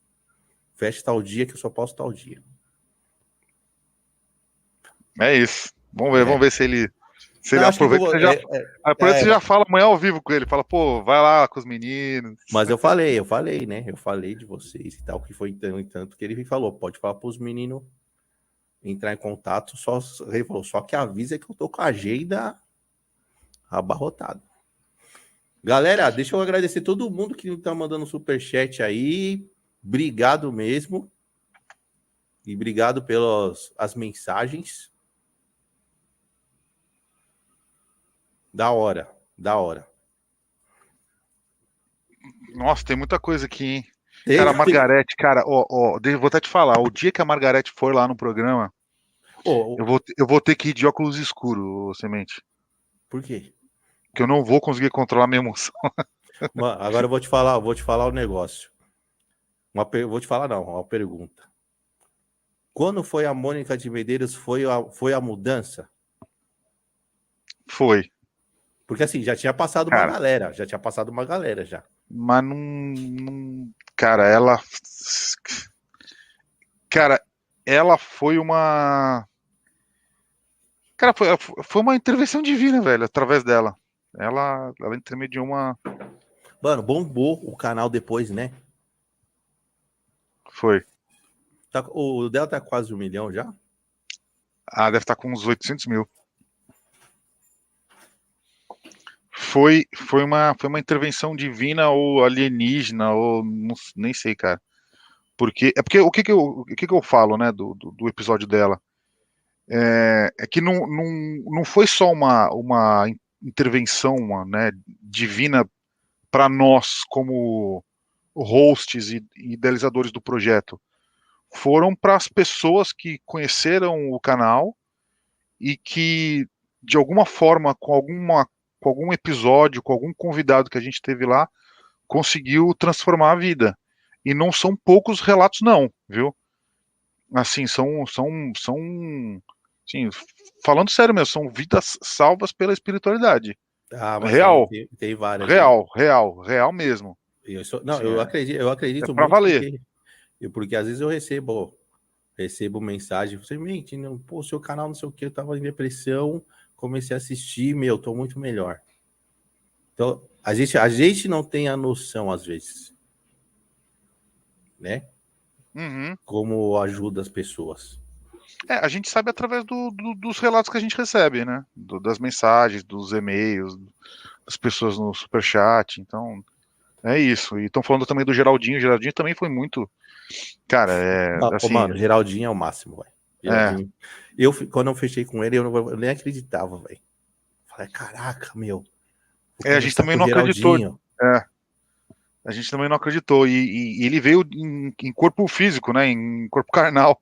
Fecha tal dia que eu só posso tal dia. é isso. Vamos É. ver se ele Não, acho que aproveita. vou. Aproveita e você já fala amanhã ao vivo com ele. Fala, pô, vai lá com os meninos. Mas eu falei, né? Eu falei de vocês e tal, que foi tanto que ele falou, pode falar para os meninos entrar em contato, ele falou, só que avisa que eu tô com a agenda abarrotada. Galera, deixa eu agradecer todo mundo que tá mandando superchat aí. Obrigado mesmo. E obrigado pelas as mensagens. Da hora, da hora. Nossa, tem muita coisa aqui, hein? Tem, Cara, a tem... Margarete, cara, vou até te falar, o dia que a Margarete for lá no programa, Oh, eu vou ter que ir de óculos escuros, ô Semente. por quê? Que eu não vou conseguir controlar minha emoção. Mano, agora vou te falar o negócio. Vou te falar não, uma pergunta. Quando foi a Mônica de Medeiros, foi a mudança? Foi, Porque assim, já tinha passado uma cara. galera, já tinha passado uma galera já. Mas não, cara, cara, ela foi uma, cara, foi uma intervenção divina, velho, através dela. Ela intermediou uma, Mano, bombou o canal depois, né? foi. O dela tá quase 1 milhão já? Ah, deve estar com uns 800 mil. Foi uma intervenção divina ou alienígena, ou nem sei, cara. Porque o que que eu falo, né, do episódio dela? É que não foi só uma intervenção, né, divina para nós, como hosts e idealizadores do projeto. Foram para as pessoas que conheceram o canal e que, de alguma forma, com algum episódio, com algum convidado que a gente teve lá, conseguiu transformar a vida. E não são poucos relatos, não, viu? assim, assim, falando sério mesmo, são vidas salvas pela espiritualidade. Ah, mas Real, tem várias, hein? real mesmo. Não, Assim, eu é acredito para muito valer. porque às vezes eu recebo mensagem, você mente, não, pô, seu canal não sei o que, eu tava em depressão, comecei a assistir, meu, tô muito melhor. Então, a gente não tem a noção, às vezes, né? Uhum. Como ajuda as pessoas. A gente sabe através dos relatos que a gente recebe, né? Das mensagens, dos e-mails, das pessoas no superchat. Então, é isso. E estão falando também do Geraldinho. O Geraldinho também foi muito. Cara, Ô, assim. mano, Geraldinho é o máximo, velho. É, Geraldinho. Quando eu fechei com ele, eu nem acreditava, velho. Falei, caraca, meu, vou a gente conversar também com o não acreditou. Geraldinho. É, a gente também não acreditou. E ele veio em corpo físico, né? Em corpo carnal.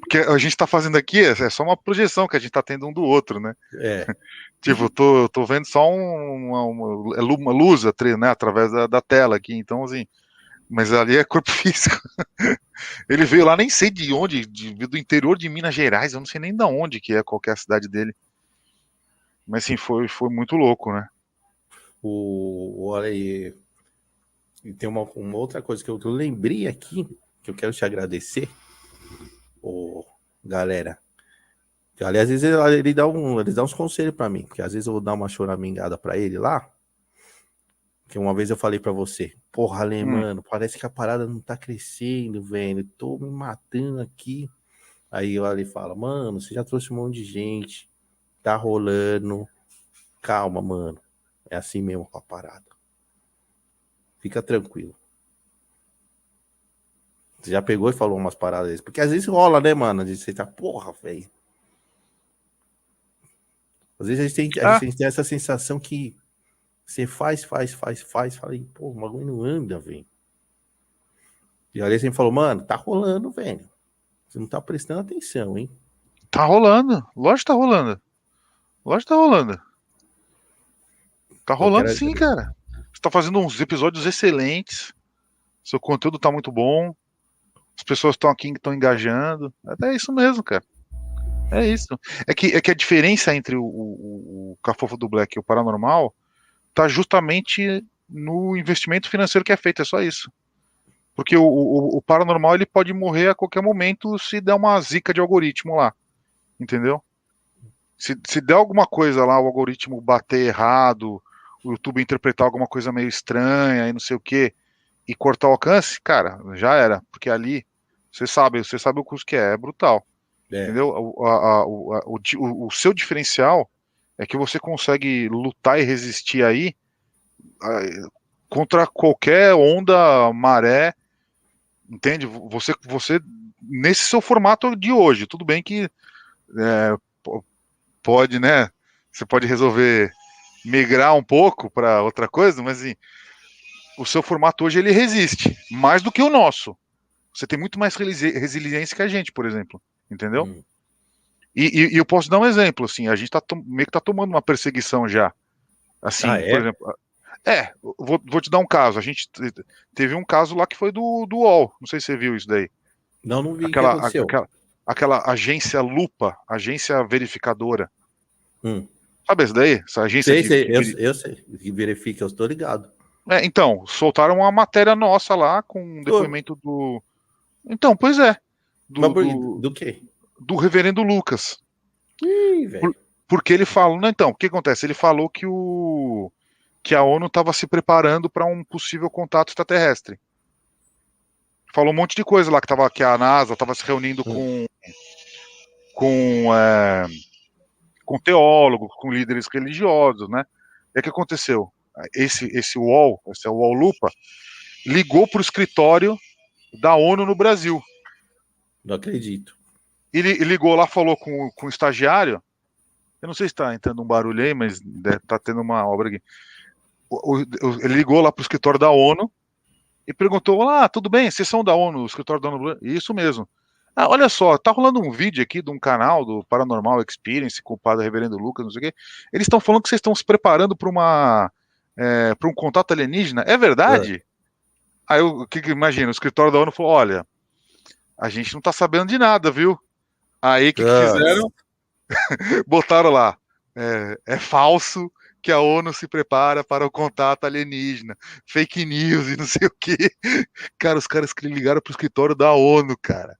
Porque a gente tá fazendo aqui é só uma projeção que a gente tá tendo um do outro, né? É. Tipo, tô vendo só uma luz, né, através da tela aqui. Então, assim, mas ali é corpo físico. Ele veio lá, nem sei de onde, do interior de Minas Gerais, eu não sei nem de onde que é qualquer cidade dele. Mas assim, foi muito louco, né? Olha aí, e tem uma outra coisa que eu lembrei aqui, que eu quero te agradecer, ô, galera. Ali, às vezes ele dá uns conselhos pra mim, porque às vezes eu vou dar uma choramingada pra ele lá, que uma vez eu falei pra você, porra, Ale, Hum. mano, parece que a parada não tá crescendo, velho, tô me matando aqui. Aí o Ale fala, mano, você já trouxe um monte de gente, tá rolando, calma, mano, é assim mesmo com a parada. Fica tranquilo. Você já pegou e falou umas paradas, porque às vezes rola, né, mano, de você tá, porra, velho. Às vezes a Ah, gente tem essa sensação que você faz, fala, pô, o bagulho não anda, velho. E aí você falou, mano, tá rolando, velho. Você não tá prestando atenção, hein? tá rolando. Lógico que tá rolando. Lógico que tá rolando. Tá Eu rolando quero. sim, cara. Você tá fazendo uns episódios excelentes. Seu conteúdo tá muito bom. As pessoas estão aqui, estão engajando. É isso mesmo, cara. É isso. É que a diferença entre o Cafofo do Black e o Paranormal tá justamente no investimento financeiro que é feito. É só isso. Porque o Paranormal ele pode morrer a qualquer momento se der uma zica de algoritmo lá. Entendeu? Se der alguma coisa lá, o algoritmo bater errado, o YouTube interpretar alguma coisa meio estranha e não sei o que, e cortar o alcance, cara, já era. Porque ali, você sabe o custo que é brutal. É, Entendeu? O seu diferencial é que você consegue lutar e resistir aí contra qualquer onda, maré, entende? Você nesse seu formato de hoje, tudo bem que é, pode, né? Você pode resolver migrar um pouco para outra coisa, mas assim, o seu formato hoje ele resiste mais do que o nosso. Você tem muito mais resiliência que a gente, por exemplo, entendeu? hum. E eu posso dar um exemplo, assim, a gente tá meio que tá tomando uma perseguição já, Ah, assim, por é? exemplo, vou te dar um caso, a gente teve um caso lá que foi do UOL, não sei se você viu isso daí, Não, não vi o que aquela, aconteceu. aquela agência Lupa, agência verificadora, Hum. sabe essa daí? Essa agência Sei, eu sei. Que verifica, eu estou ligado. Então, soltaram uma matéria nossa lá com um Ô, depoimento do. Então, pois é. mas Do, do, do quê? do reverendo Lucas. Ih, Por- velho. porque ele falou. Não, então, o que acontece? Ele falou que a ONU estava se preparando para um possível contato extraterrestre. Falou um monte de coisa lá que a NASA estava se reunindo Hum. com, é, com teólogos, com líderes religiosos, né? E o que aconteceu? Esse UOL, esse UOL Lupa, ligou para o escritório da ONU no Brasil. Não acredito. Ele ligou lá, falou com o estagiário. Eu não sei se está entrando um barulho aí, mas está tendo uma obra aqui. Ele ligou lá para o escritório da ONU e perguntou: "Ah, tudo bem? Vocês são da ONU, o escritório da ONU?" Isso mesmo. Ah, olha só, tá rolando um vídeo aqui de um canal do Paranormal Experience, com o padre Reverendo Lucas, não sei o quê. Eles estão falando que vocês estão se preparando para um contato alienígena. É Ah, verdade? Aí o que imagina? O escritório da ONU falou: olha, a gente não tá sabendo de nada, viu? Aí o que Nossa. fizeram? Botaram lá. É falso que a ONU se prepara para o contato alienígena. Fake news e não sei o quê. Cara, os caras que ligaram pro escritório da ONU, cara.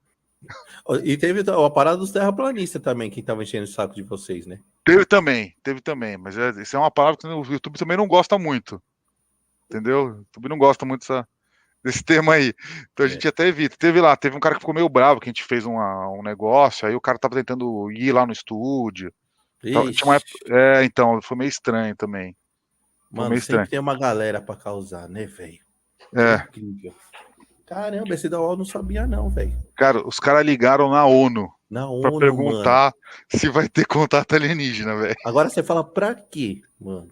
E teve a parada dos terraplanistas também, que tava enchendo o saco de vocês, né? Teve também, mas isso é uma palavra que o YouTube também não gosta muito, entendeu? O YouTube não gosta muito desse tema aí. Então a É. gente até evita. Teve um cara que ficou meio bravo, que a gente fez um negócio, aí o cara tava tentando ir lá no estúdio. Tinha uma Ixi, época, então, foi meio estranho também. Foi mano, meio estranho. sempre tem uma galera pra causar, né, velho? É É, incrível. Caramba, esse da UOL eu não sabia não, velho. cara, os caras ligaram na ONU Na pra ONU, mano. perguntar se vai ter contato alienígena, velho. Agora você fala pra quê, mano?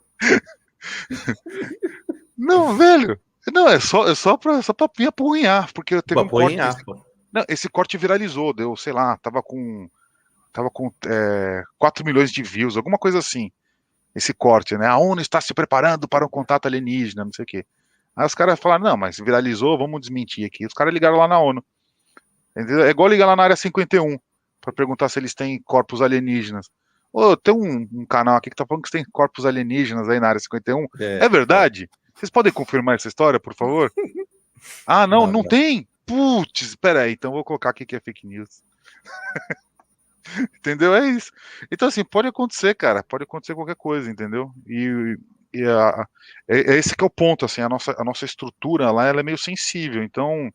Não, velho. Não, é só pra me apurrinhar, porque teve Pra um pôr corte. em aspa. Não, esse corte viralizou, deu, sei lá, tava com 4 milhões de views, alguma coisa assim. Esse corte, né? A ONU está se preparando para um contato alienígena, não sei o quê. Aí os caras falaram, não, mas viralizou, vamos desmentir aqui. Os caras ligaram lá na ONU. Entendeu? É igual ligar lá na área 51 para perguntar se eles têm corpos alienígenas. Ô, tem um canal aqui que tá falando que tem corpos alienígenas aí na área 51. É Foda. verdade? Vocês podem confirmar essa história, por favor? Ah, não, Não, não não. tem? Putz, espera aí, então vou colocar aqui que é fake news. Entendeu? É isso. Então, assim, pode acontecer, cara. Pode acontecer qualquer coisa, entendeu? É esse que é o ponto, assim, a nossa estrutura lá, ela é meio sensível. Então,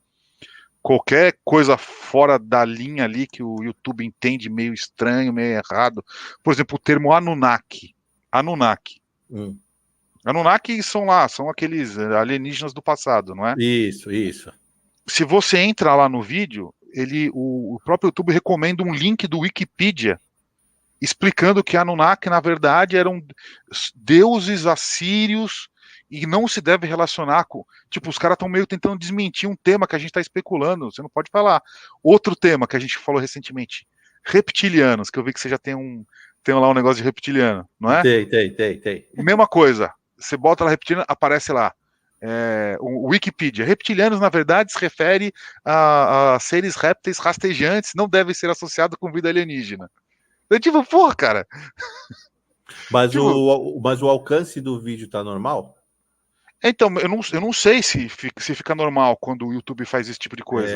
qualquer coisa fora da linha ali que o YouTube entende meio estranho, meio errado. Por exemplo, o termo Anunnaki. Anunnaki. Hum. Anunnaki são aqueles alienígenas do passado, não é? Isso, isso. Se você entra lá no vídeo, o próprio YouTube recomenda um link do Wikipedia explicando que Anunnaki, na verdade, eram deuses assírios e não se deve relacionar com. Tipo, os caras estão meio tentando desmentir um tema que a gente está especulando. Você não pode falar. Outro tema que a gente falou recentemente: reptilianos, que eu vi que você já tem lá um negócio de reptiliano, não é? Tem. Mesma coisa. Você bota lá reptiliano, aparece lá. O Wikipedia. Reptilianos, na verdade, se refere a seres répteis rastejantes, não devem ser associados com vida alienígena. Eu, tipo, porra, cara. Tipo, Mas o alcance do vídeo tá normal? então, eu não sei se fica normal quando o YouTube faz esse tipo de coisa.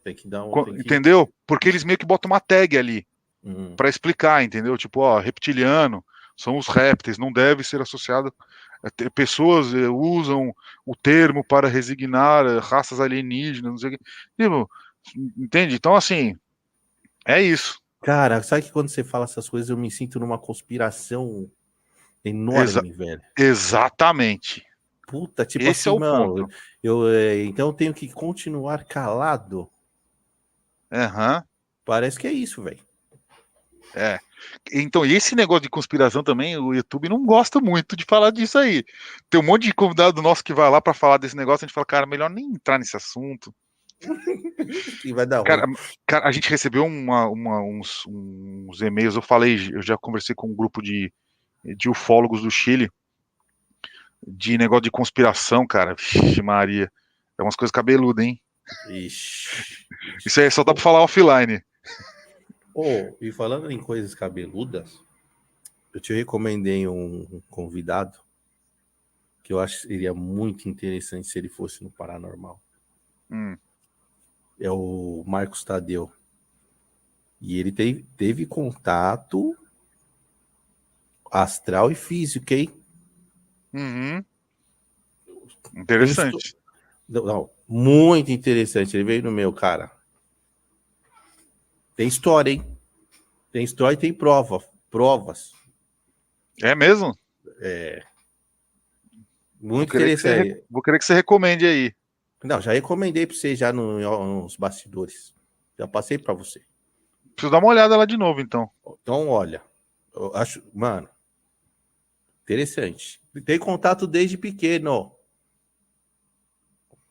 Tem que dar um. Tem que. Entendeu? Porque eles meio que botam uma tag ali Hum. pra explicar, entendeu? Tipo, ó, reptiliano são os répteis, não deve ser associado. Pessoas usam o termo para resignar raças alienígenas, não sei o quê. Tipo, entende? Então, assim, é isso. Cara, sabe que quando você fala essas coisas eu me sinto numa conspiração Exa- enorme, velho. exatamente. Puta, tipo Esse é assim, o mano, ponto. então eu tenho que continuar calado. Aham. Parece que é isso, velho. É. Então, e esse negócio de conspiração também, o YouTube não gosta muito de falar disso aí. Tem um monte de convidado nosso que vai lá pra falar desse negócio, a gente fala, cara, melhor nem entrar nesse assunto. Que vai dar Cara, ruim. a gente recebeu uns e-mails, eu já conversei com um grupo de ufólogos do Chile, de negócio de conspiração, cara. Vixe, Maria. É umas coisas cabeludas, hein? Ixi. Isso aí só dá pra falar offline. E falando em coisas cabeludas, eu te recomendei um convidado que eu acho que seria muito interessante se ele fosse no Paranormal. Hum. É o Marcos Tadeu. E ele teve contato astral e físico, hein? Uhum. Tem esto... Interessante. Não, muito interessante. Ele veio no meu, cara. Tem história, hein? Tem história e tem provas. É mesmo? Vou Muito querer que você, interessante. vou querer que você recomende aí. Não, já recomendei para você já nos bastidores. Já passei para você. Preciso dar uma olhada lá de novo, então. Então, olha, eu acho, mano, interessante. Tem contato desde pequeno.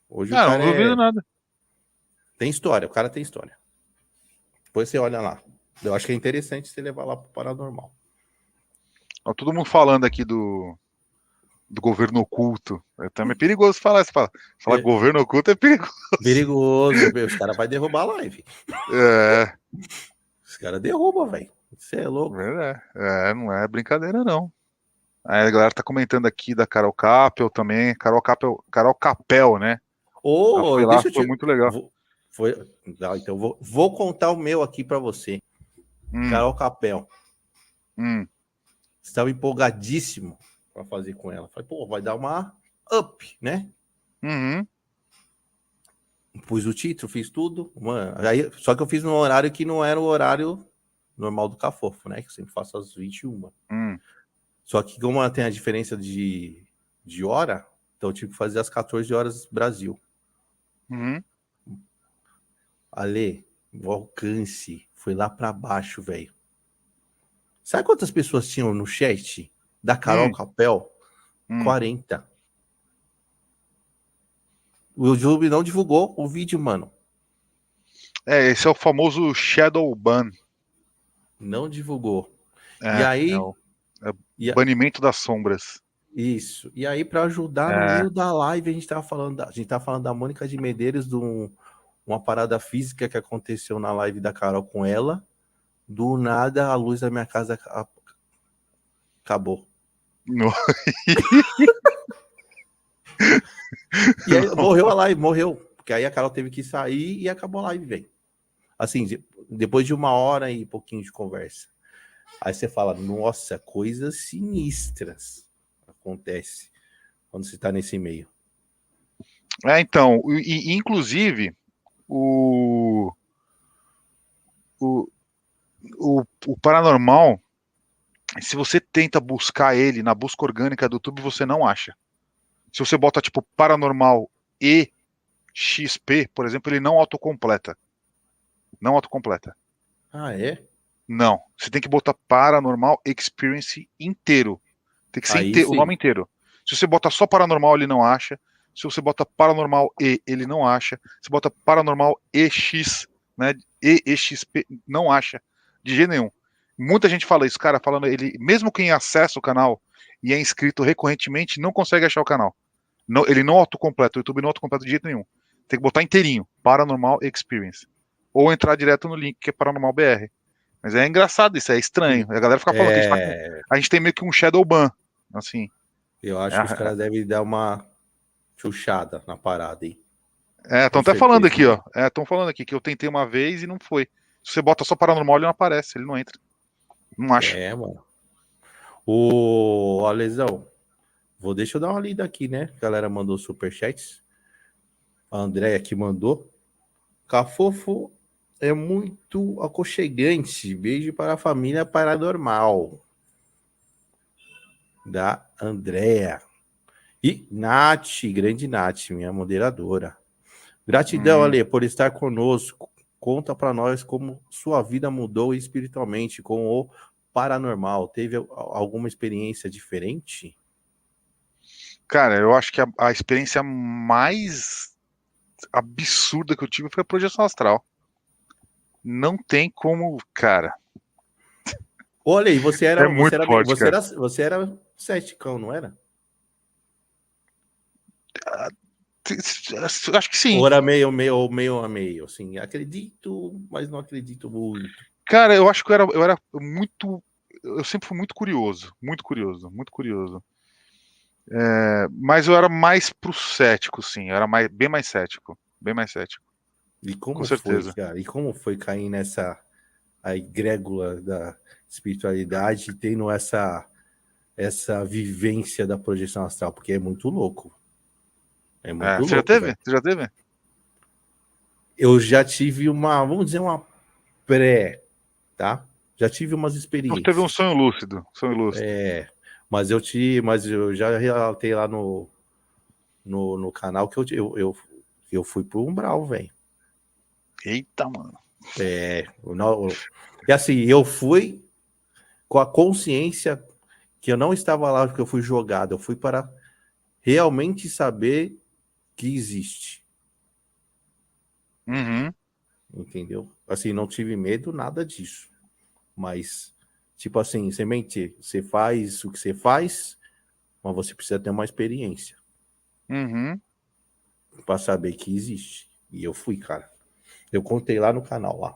Hoje o Ah, não cara duvido nada. tem história, o cara tem história. Depois você olha lá. Eu acho que é interessante você levar lá pro paranormal. Ó, todo mundo falando aqui do governo oculto. Também é perigoso falar. Falar É. governo oculto é perigoso. Perigoso, os caras vão derrubar a live. É, Os caras derrubam, velho. Você é louco. não é brincadeira, não. Aí a galera tá comentando aqui da Carol Capel também. Carol Capel, né? Ela Ô, foi lá, deixa eu foi te. muito legal. Foi... Tá, então vou contar o meu aqui pra você. Hum, Carol Capel. hum, Estava empolgadíssimo pra fazer com ela. Falei, pô, vai dar uma up, né? uhum, Pus o título, fiz tudo. Mano, aí, só que eu fiz num horário que não era o horário normal do Cafofo, né? Que eu sempre faço às 21. hum. Só que como ela tem a diferença de hora, então eu tive que fazer às 14 horas Brasil. Uhum. Ale, o alcance foi lá pra baixo, velho. Sabe quantas pessoas tinham no chat da Carol Hum, Capel? hum. 40. O YouTube não divulgou o vídeo, mano. Esse é o famoso Shadow Ban. Não divulgou. E É aí, o é e a- banimento das sombras. isso. E aí, para ajudar no É, meio da live, a gente tava falando da Mônica de Medeiros, uma parada física que aconteceu na live da Carol com ela. Do nada, a luz da minha casa acabou. no- E aí, morreu a live, morreu. Porque aí a Carol teve que sair e acabou a live, velho. Assim, depois de 1 hora e pouquinho de conversa. Aí você fala, nossa, coisas sinistras acontecem quando você tá nesse meio. então, inclusive, o, o, o paranormal, se você tenta buscar ele na busca orgânica do YouTube, você não acha. Se você bota tipo paranormal e XP, por exemplo, ele não autocompleta. Não autocompleta. Ah, é? Não. Você tem que botar Paranormal Experience inteiro. Tem que ser Aí inteiro, o nome sim. inteiro. Se você bota só Paranormal, ele não acha. Se você bota Paranormal E, ele não acha. Se bota Paranormal EX, né? EXP, não acha. De jeito nenhum. Muita gente fala isso, cara, falando ele, mesmo quem acessa o canal e é inscrito recorrentemente, não consegue achar o canal. Não, ele não autocompleta, o YouTube não autocompleta de jeito nenhum. Tem que botar inteirinho, Paranormal Experience. Ou entrar direto no link que é Paranormal BR. Mas é engraçado isso, é estranho. A galera fica falando que É, a gente tem meio que um shadow ban, assim. eu acho que os É, caras devem dar uma chuchada na parada, hein? estão Com até falando certeza, aqui, ó. velho. Estão falando aqui que eu tentei uma vez e não foi. Se você bota só paranormal, ele não aparece, ele não entra. Não acha. É, mano. Alesão, deixa eu dar uma lida aqui, né? A galera mandou superchats. A Andréia que mandou. Cafofo é muito aconchegante. Beijo para a família paranormal. Da Andréia. E Nath, grande Nath, minha moderadora. Gratidão, Hum. Ale, por estar conosco. Conta para nós como sua vida mudou espiritualmente com o paranormal. Teve alguma experiência diferente? Cara, eu acho que a experiência mais absurda que eu tive foi a projeção astral. Não tem como, cara. Olha aí, você É era, você muito era, forte, você cara. era, você era ceticão, não era? Acho que sim. Ou era meio a meio, assim, acredito, mas não acredito muito. Cara, eu acho que eu era muito. Eu sempre fui muito curioso. Muito curioso, muito curioso. Mas eu era mais pro cético, sim. Eu era bem mais cético. Bem mais cético, E com como foi, certeza. cara? E como foi cair nessa a egrégula da espiritualidade, tendo essa vivência da projeção astral? Porque é muito louco. É muito Você já louco, teve? velho. Você já teve? Eu já tive vamos dizer, uma pré, tá? Já tive umas Então, teve um experiências. sonho lúcido. Sonho lúcido. Mas eu já relatei lá no canal que eu fui pro umbral, velho. Eita, mano. E assim, eu fui com a consciência que eu não estava lá porque eu fui jogado, eu fui para realmente saber que existe, Uhum. entendeu? Assim, não tive medo, nada disso. Mas, tipo assim, semente, você faz o que você faz mas você precisa ter uma experiência Uhum. para saber que existe. E eu fui, cara. Eu contei lá no canal, lá.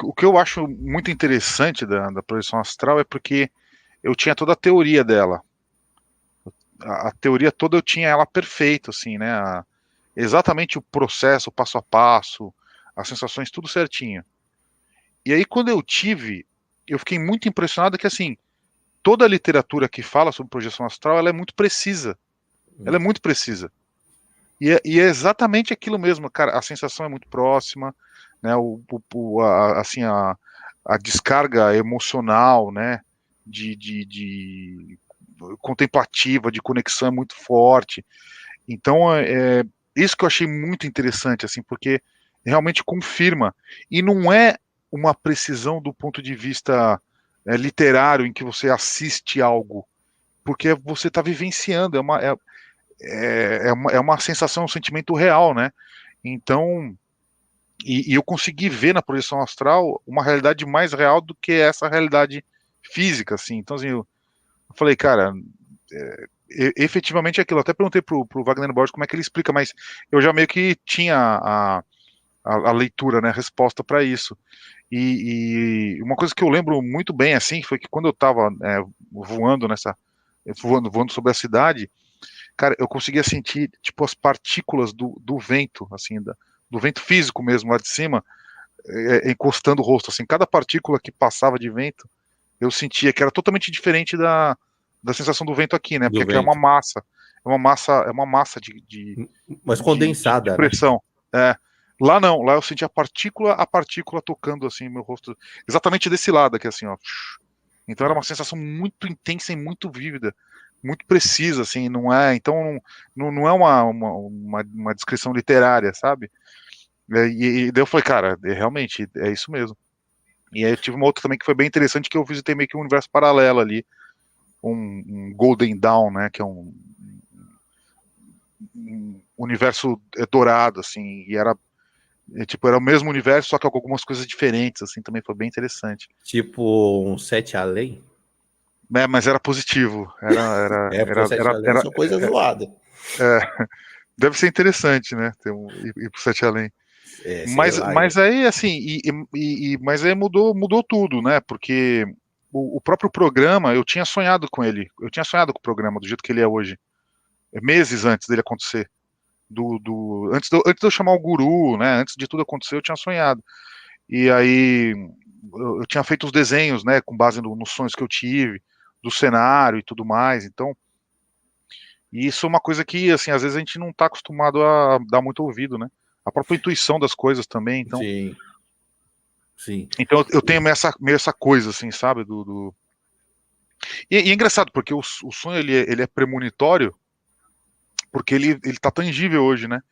O que eu acho muito interessante da projeção astral é porque eu tinha toda a teoria dela. A teoria toda eu tinha ela perfeita, assim, né? Exatamente o processo, o passo a passo, as sensações, tudo certinho. E aí, quando eu tive, eu fiquei muito impressionado que, assim, toda a literatura que fala sobre projeção astral, ela é muito precisa. Ela é muito precisa. E é exatamente aquilo mesmo, cara. A sensação é muito próxima, né? Assim, a descarga emocional, né? De contemplativa, de conexão é muito forte. Então, isso que eu achei muito interessante, assim, porque realmente confirma. E não é uma precisão do ponto de vista literário, em que você assiste algo, porque você está vivenciando, é uma sensação, um sentimento real, né? Então, e eu consegui ver na projeção astral uma realidade mais real do que essa realidade física, assim. Então, assim, eu falei, cara, efetivamente é aquilo. Eu até perguntei pro Wagner Borges como é que ele explica, mas eu já meio que tinha a leitura, né, a resposta para isso. E uma coisa que eu lembro muito bem, assim, foi que quando eu estava voando voando sobre a cidade, cara, eu conseguia sentir, tipo, as partículas do vento, assim, do vento físico mesmo lá de cima, encostando o rosto, assim, cada partícula que passava de vento, eu sentia que era totalmente diferente da sensação do vento aqui, né? Porque Do aqui é vento. é uma massa Mas de condensada, né? pressão. É. Lá não, lá eu senti a partícula tocando assim meu rosto, exatamente desse lado aqui, assim, ó. Então era uma sensação muito intensa e muito vívida, muito precisa, assim, não é, então não é uma descrição literária, sabe? E daí eu falei, cara, realmente, é isso mesmo. E aí eu tive uma outra também que foi bem interessante, que eu visitei meio que um universo paralelo ali, um Golden Dawn, né, que é um universo dourado, assim, e era tipo, era o mesmo universo, só que com algumas coisas diferentes, assim, também foi bem interessante. Tipo um sete além. Mas era positivo, Porque o sete além são coisas zoadas. é, deve ser interessante, né, ir pro Sete Além. Sei lá. Mas aí, assim, mas aí mudou tudo, né, porque o próprio programa, eu tinha sonhado com ele, eu tinha sonhado com o programa do jeito que ele é hoje, meses antes dele acontecer. Antes de eu chamar o guru, né? Antes de tudo acontecer, eu tinha sonhado. E aí eu tinha feito os desenhos, né? Com base nos sonhos que eu tive, do cenário e tudo mais. Então, e isso é uma coisa que, assim, às vezes a gente não está acostumado a dar muito ouvido, né? A própria intuição das coisas também. Então, Sim, sim. eu tenho meio essa coisa, assim, sabe? E é engraçado, porque o sonho ele é premonitório, porque ele tá tangível hoje, né?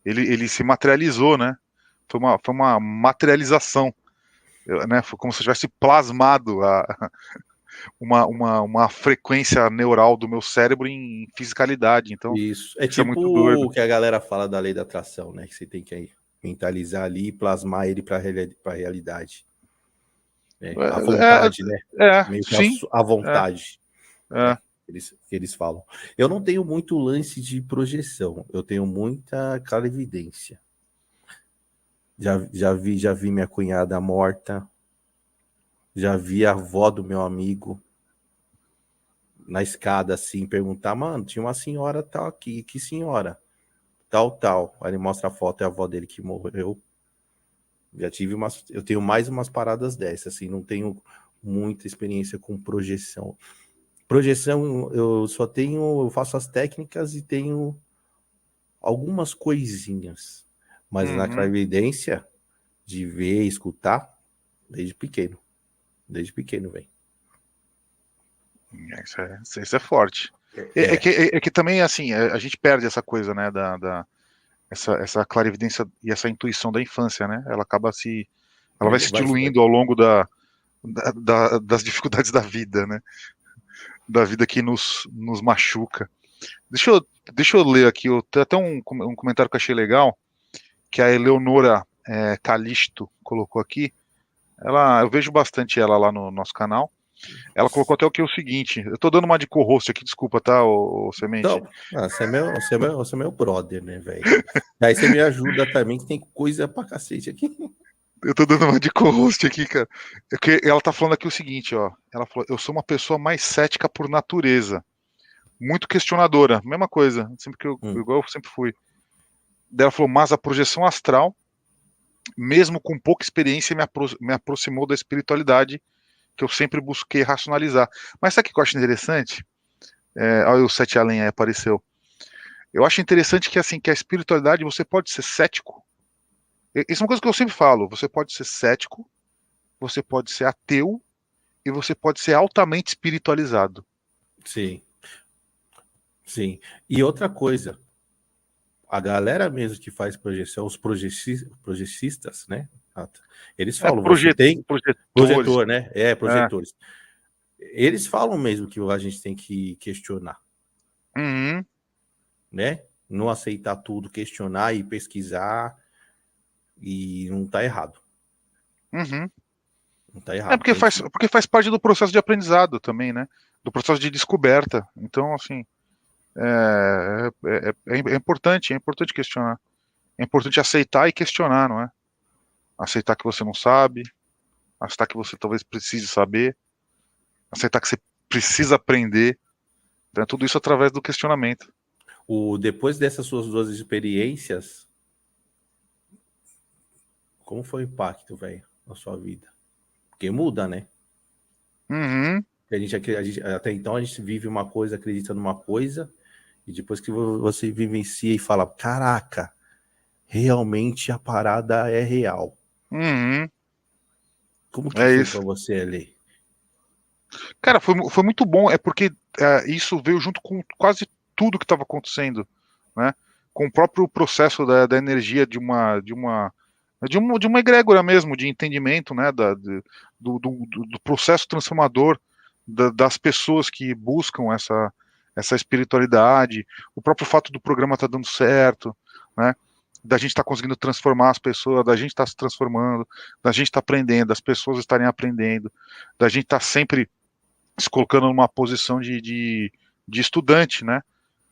Ele se materializou, né? Foi uma materialização, né? Foi como se eu tivesse plasmado uma frequência neural do meu cérebro em fisicalidade. Então, Isso. É isso é tipo muito doido. o que a galera fala da lei da atração, né? Que você tem que mentalizar ali e plasmar ele para a realidade. A vontade, né? Meio que Sim. a vontade, É. né? Que eles falam. Eu não tenho muito lance de projeção, eu tenho muita clarividência. Já vi minha cunhada morta, já vi a avó do meu amigo na escada assim, perguntar, mano, tinha uma senhora tal aqui, que senhora? Tal, tal. Aí ele mostra a foto, é a avó dele que morreu. Eu tenho mais umas paradas dessas, assim, não tenho muita experiência com projeção. Projeção, eu faço as técnicas e tenho algumas coisinhas, mas na Uhum. clarividência, de ver, escutar, desde pequeno, velho. Isso é forte. É, É que também, assim, a gente perde essa coisa, né, essa clarividência e essa intuição da infância, né? Ela vai se vai, diluindo ao longo das dificuldades da vida, né? Da vida que nos machuca. Deixa eu ler aqui, tem até um comentário que eu achei legal, que a Eleonora Calisto colocou aqui. Eu vejo bastante ela lá no nosso canal. Ela colocou até o seguinte, eu tô dando uma de co-host aqui, desculpa, tá, ô Semente? Então, você é meu brother, né, velho? Aí você me ajuda também, que tem coisa pra cacete aqui. Eu tô dando uma de co-host aqui, cara. É que ela tá falando aqui o seguinte, ó. Ela falou, eu sou uma pessoa mais cética por natureza. Muito questionadora. Mesma coisa. Sempre que igual eu sempre fui. Daí ela falou, mas a projeção astral, mesmo com pouca experiência, me aproximou da espiritualidade que eu sempre busquei racionalizar. Mas sabe o que eu acho interessante? Olha o Sete Além aí apareceu. Eu acho interessante que assim, que a espiritualidade você pode ser cético. Isso é uma coisa que eu sempre falo. Você pode ser cético, você pode ser ateu e você pode ser altamente espiritualizado. Sim, sim. E outra coisa, a galera mesmo que faz projeção, os projecistas, né? Eles falam, você tem Projetores. projetor, né? Projetores. Eles falam mesmo que a gente tem que questionar, Uhum. né? Não aceitar tudo, questionar e pesquisar, e não tá errado. Uhum. Não tá errado. Porque faz parte do processo de aprendizado também, né? Do processo de descoberta. Então, assim, é importante questionar. É importante aceitar e questionar, não é? Aceitar que você não sabe, aceitar que você talvez precise saber, aceitar que você precisa aprender. Então, tudo isso através do questionamento. Depois dessas suas duas experiências, como foi o impacto, velho, na sua vida? Porque muda, né? Uhum. Até então a gente vive uma coisa, acredita numa coisa, e depois que você vivencia e fala, caraca, realmente a parada é real. Uhum. Como que É foi isso. para você ali? Cara, foi muito bom. É porque isso veio junto com quase tudo que estava acontecendo, né? Com o próprio processo da energia de uma egrégora mesmo, de entendimento, né? Do processo transformador das pessoas que buscam essa espiritualidade, o próprio fato do programa estar dando certo, né? Da gente estar conseguindo transformar as pessoas, da gente estar se transformando, da gente estar aprendendo, das pessoas estarem aprendendo, da gente estar sempre se colocando numa posição de estudante, né?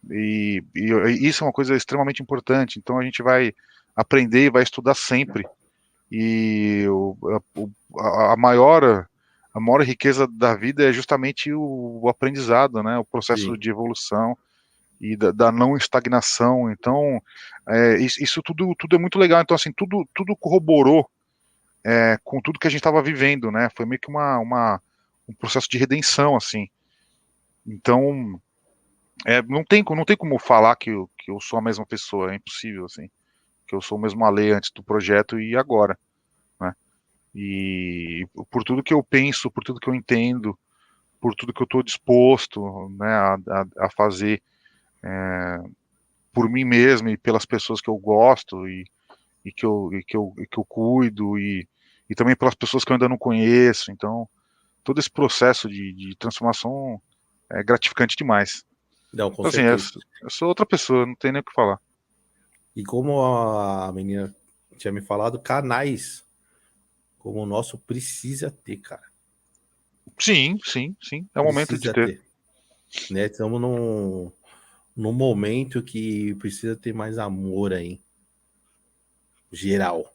E isso é uma coisa extremamente importante. Então a gente vai aprender e vai estudar sempre. E a maior riqueza da vida é justamente o aprendizado, né? O processo Sim. de evolução e da não estagnação. Então isso tudo é muito legal. Então assim tudo corroborou com tudo que a gente estava vivendo, né? Foi meio que um processo de redenção, assim. Então, não tem como falar que eu sou a mesma pessoa, é impossível, assim. Que eu sou o mesmo Ale antes do projeto e agora, né? E por tudo que eu penso, por tudo que eu entendo, por tudo que eu estou disposto, né, a fazer por mim mesmo e pelas pessoas que eu gosto e que eu cuido e também pelas pessoas que eu ainda não conheço. Então, todo esse processo de transformação é gratificante demais. Não, com Então, assim, eu, certeza. eu sou outra pessoa, não tem nem o que falar. E como a menina tinha me falado, canais como o nosso precisa ter, cara. Sim, sim, sim. É o momento de Precisa ter. ter. Né? Estamos num momento que precisa ter mais amor aí, geral.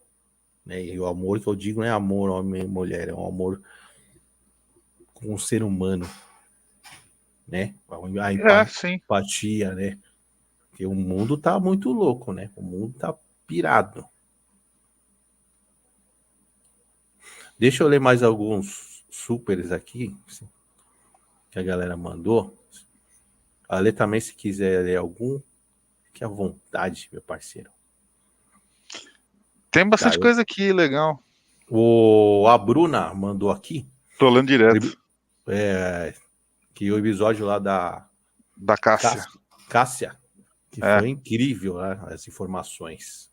Né? E o amor que eu digo não é amor homem e mulher, é um amor com o ser humano, né? A Sim. empatia, né? Porque o mundo tá muito louco, né? O mundo tá pirado. Deixa eu ler mais alguns supers aqui que a galera mandou. A ler também, se quiser ler algum, fique à vontade, meu parceiro. Tem Tá, bastante coisa aqui, legal. a Bruna mandou aqui Tô lendo direto. é, que o episódio lá da Da Cássia. Cássia, que É, foi incrível, né, as informações.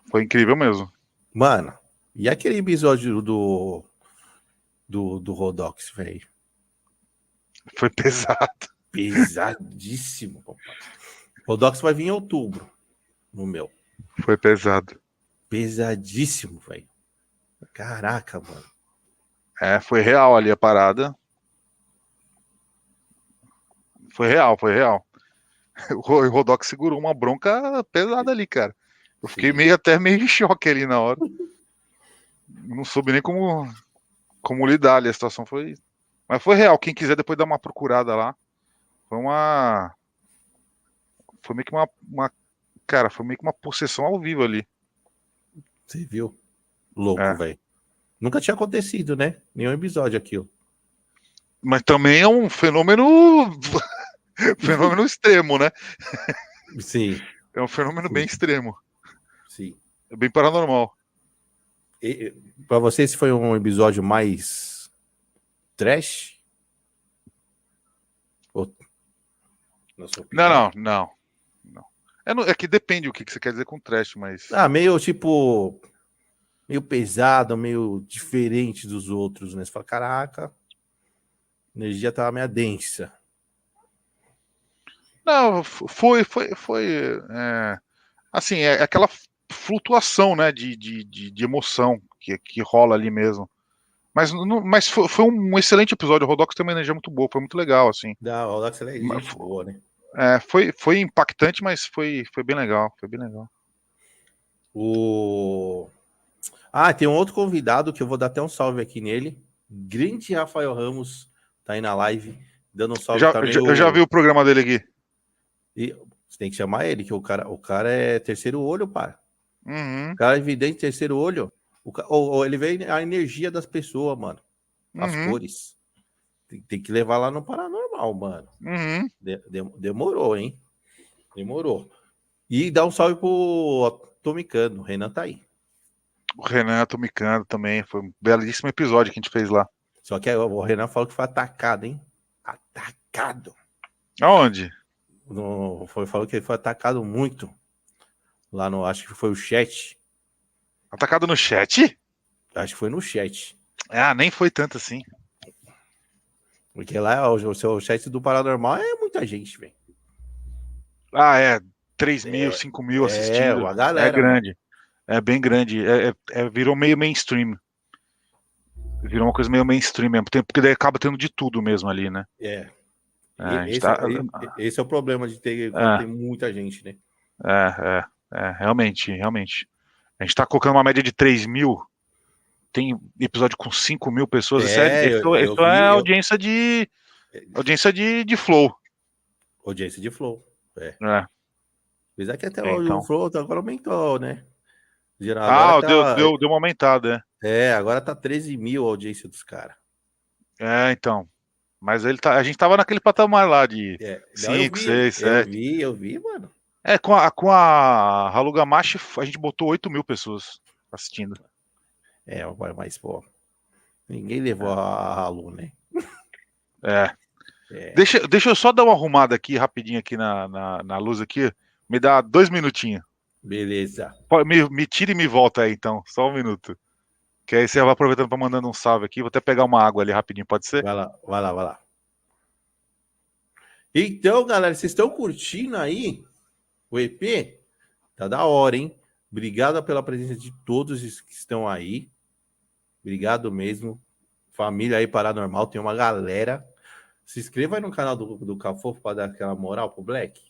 foi incrível mesmo. Mano, e aquele episódio do Rodox, velho? Foi pesado. Pesadíssimo, papai. Rodox vai vir em outubro, no meu. Foi pesado. Pesadíssimo, velho. Caraca, mano. Foi real ali a parada. Foi real, foi real. O Rodox segurou uma bronca pesada ali, cara. Eu fiquei Sim. até meio em choque ali na hora. Não soube nem como lidar ali. A situação foi. Mas foi real. Quem quiser depois dar uma procurada lá. Foi uma. Foi meio que Cara, foi meio que uma possessão ao vivo ali. Você viu? Louco, É. velho. Nunca tinha acontecido, né? Nenhum episódio aquilo. Mas também é um fenômeno. Fenômeno extremo, né? Sim, É um fenômeno bem sim, extremo. sim. É bem paranormal. Pra você, esse foi um episódio mais trash? Ou, na sua opinião? Não. É que depende o que você quer dizer com trash, mas. Ah, meio tipo. Meio pesado, meio diferente dos outros, né? Você fala, caraca, a energia tava meio densa. Não, foi. Assim, é aquela flutuação, né, de emoção que rola ali mesmo. Mas foi um excelente episódio. O Rodox tem uma energia muito boa, foi muito legal, assim. Da Audax é gente boa, né? Foi impactante, mas foi bem legal, foi bem legal. O... Ah, tem um outro convidado que eu vou dar até um salve aqui nele. Grande Rafael Ramos tá aí na live, dando um salve também. Eu já vi o programa dele aqui. E você tem que chamar ele, que o cara é terceiro olho, pá. Uhum, O cara é evidente, terceiro olho. Ele vê a energia das pessoas, mano. As uhum, cores. Tem que levar lá no paranormal, mano. uhum. Demorou, hein? Demorou. E dá um salve pro Tomicano. O Renan tá aí. O Renan Tomicano também, foi um belíssimo episódio que a gente fez lá. Só que o Renan falou que foi atacado, hein? Atacado. Aonde? Falou que ele foi atacado muito. Lá no. Acho que foi o chat. Atacado no chat? Acho que foi no chat. Ah, nem foi tanto assim. Porque lá o seu chat do Paranormal é muita gente, velho. Ah, 3 mil, 5 mil assistindo. A É galera, mano. grande. É bem grande. Virou meio mainstream. Virou uma coisa meio mainstream mesmo. Porque daí acaba tendo de tudo mesmo ali, né? É. A gente tá. Esse é o problema de ter quando É, tem muita gente, né? realmente, realmente. A gente tá colocando uma média de 3 mil. Tem episódio com 5 mil pessoas. Eu Isso é vi. audiência de Flow. Audiência de Flow. É. É, Apesar que até o então. Flow agora aumentou, né? Geral, agora tá. Deu uma aumentada, Agora tá 13 mil a audiência dos caras. então. Mas a gente tava naquele patamar lá de Não, eu 5, vi, 6, 7. eu vi, mano. Com a Halu Gamache, a gente botou 8 mil pessoas assistindo. Mas, pô, ninguém levou a Halu, né? É. É, Deixa eu só dar uma arrumada aqui, rapidinho, aqui na luz aqui. Me dá 2 minutinhos. beleza. Me tira e me volta aí, então. Só um minuto. Que aí você vai aproveitando para mandando um salve aqui. Vou até pegar uma água ali rapidinho, pode ser? Vai lá, vai lá, vai lá. Então, galera, vocês estão curtindo aí o EP? Tá da hora, hein? Obrigado pela presença de todos que estão aí. Obrigado mesmo. Família aí Paranormal, tem uma galera. Se inscreva aí no canal do Cafofo para dar aquela moral pro Black.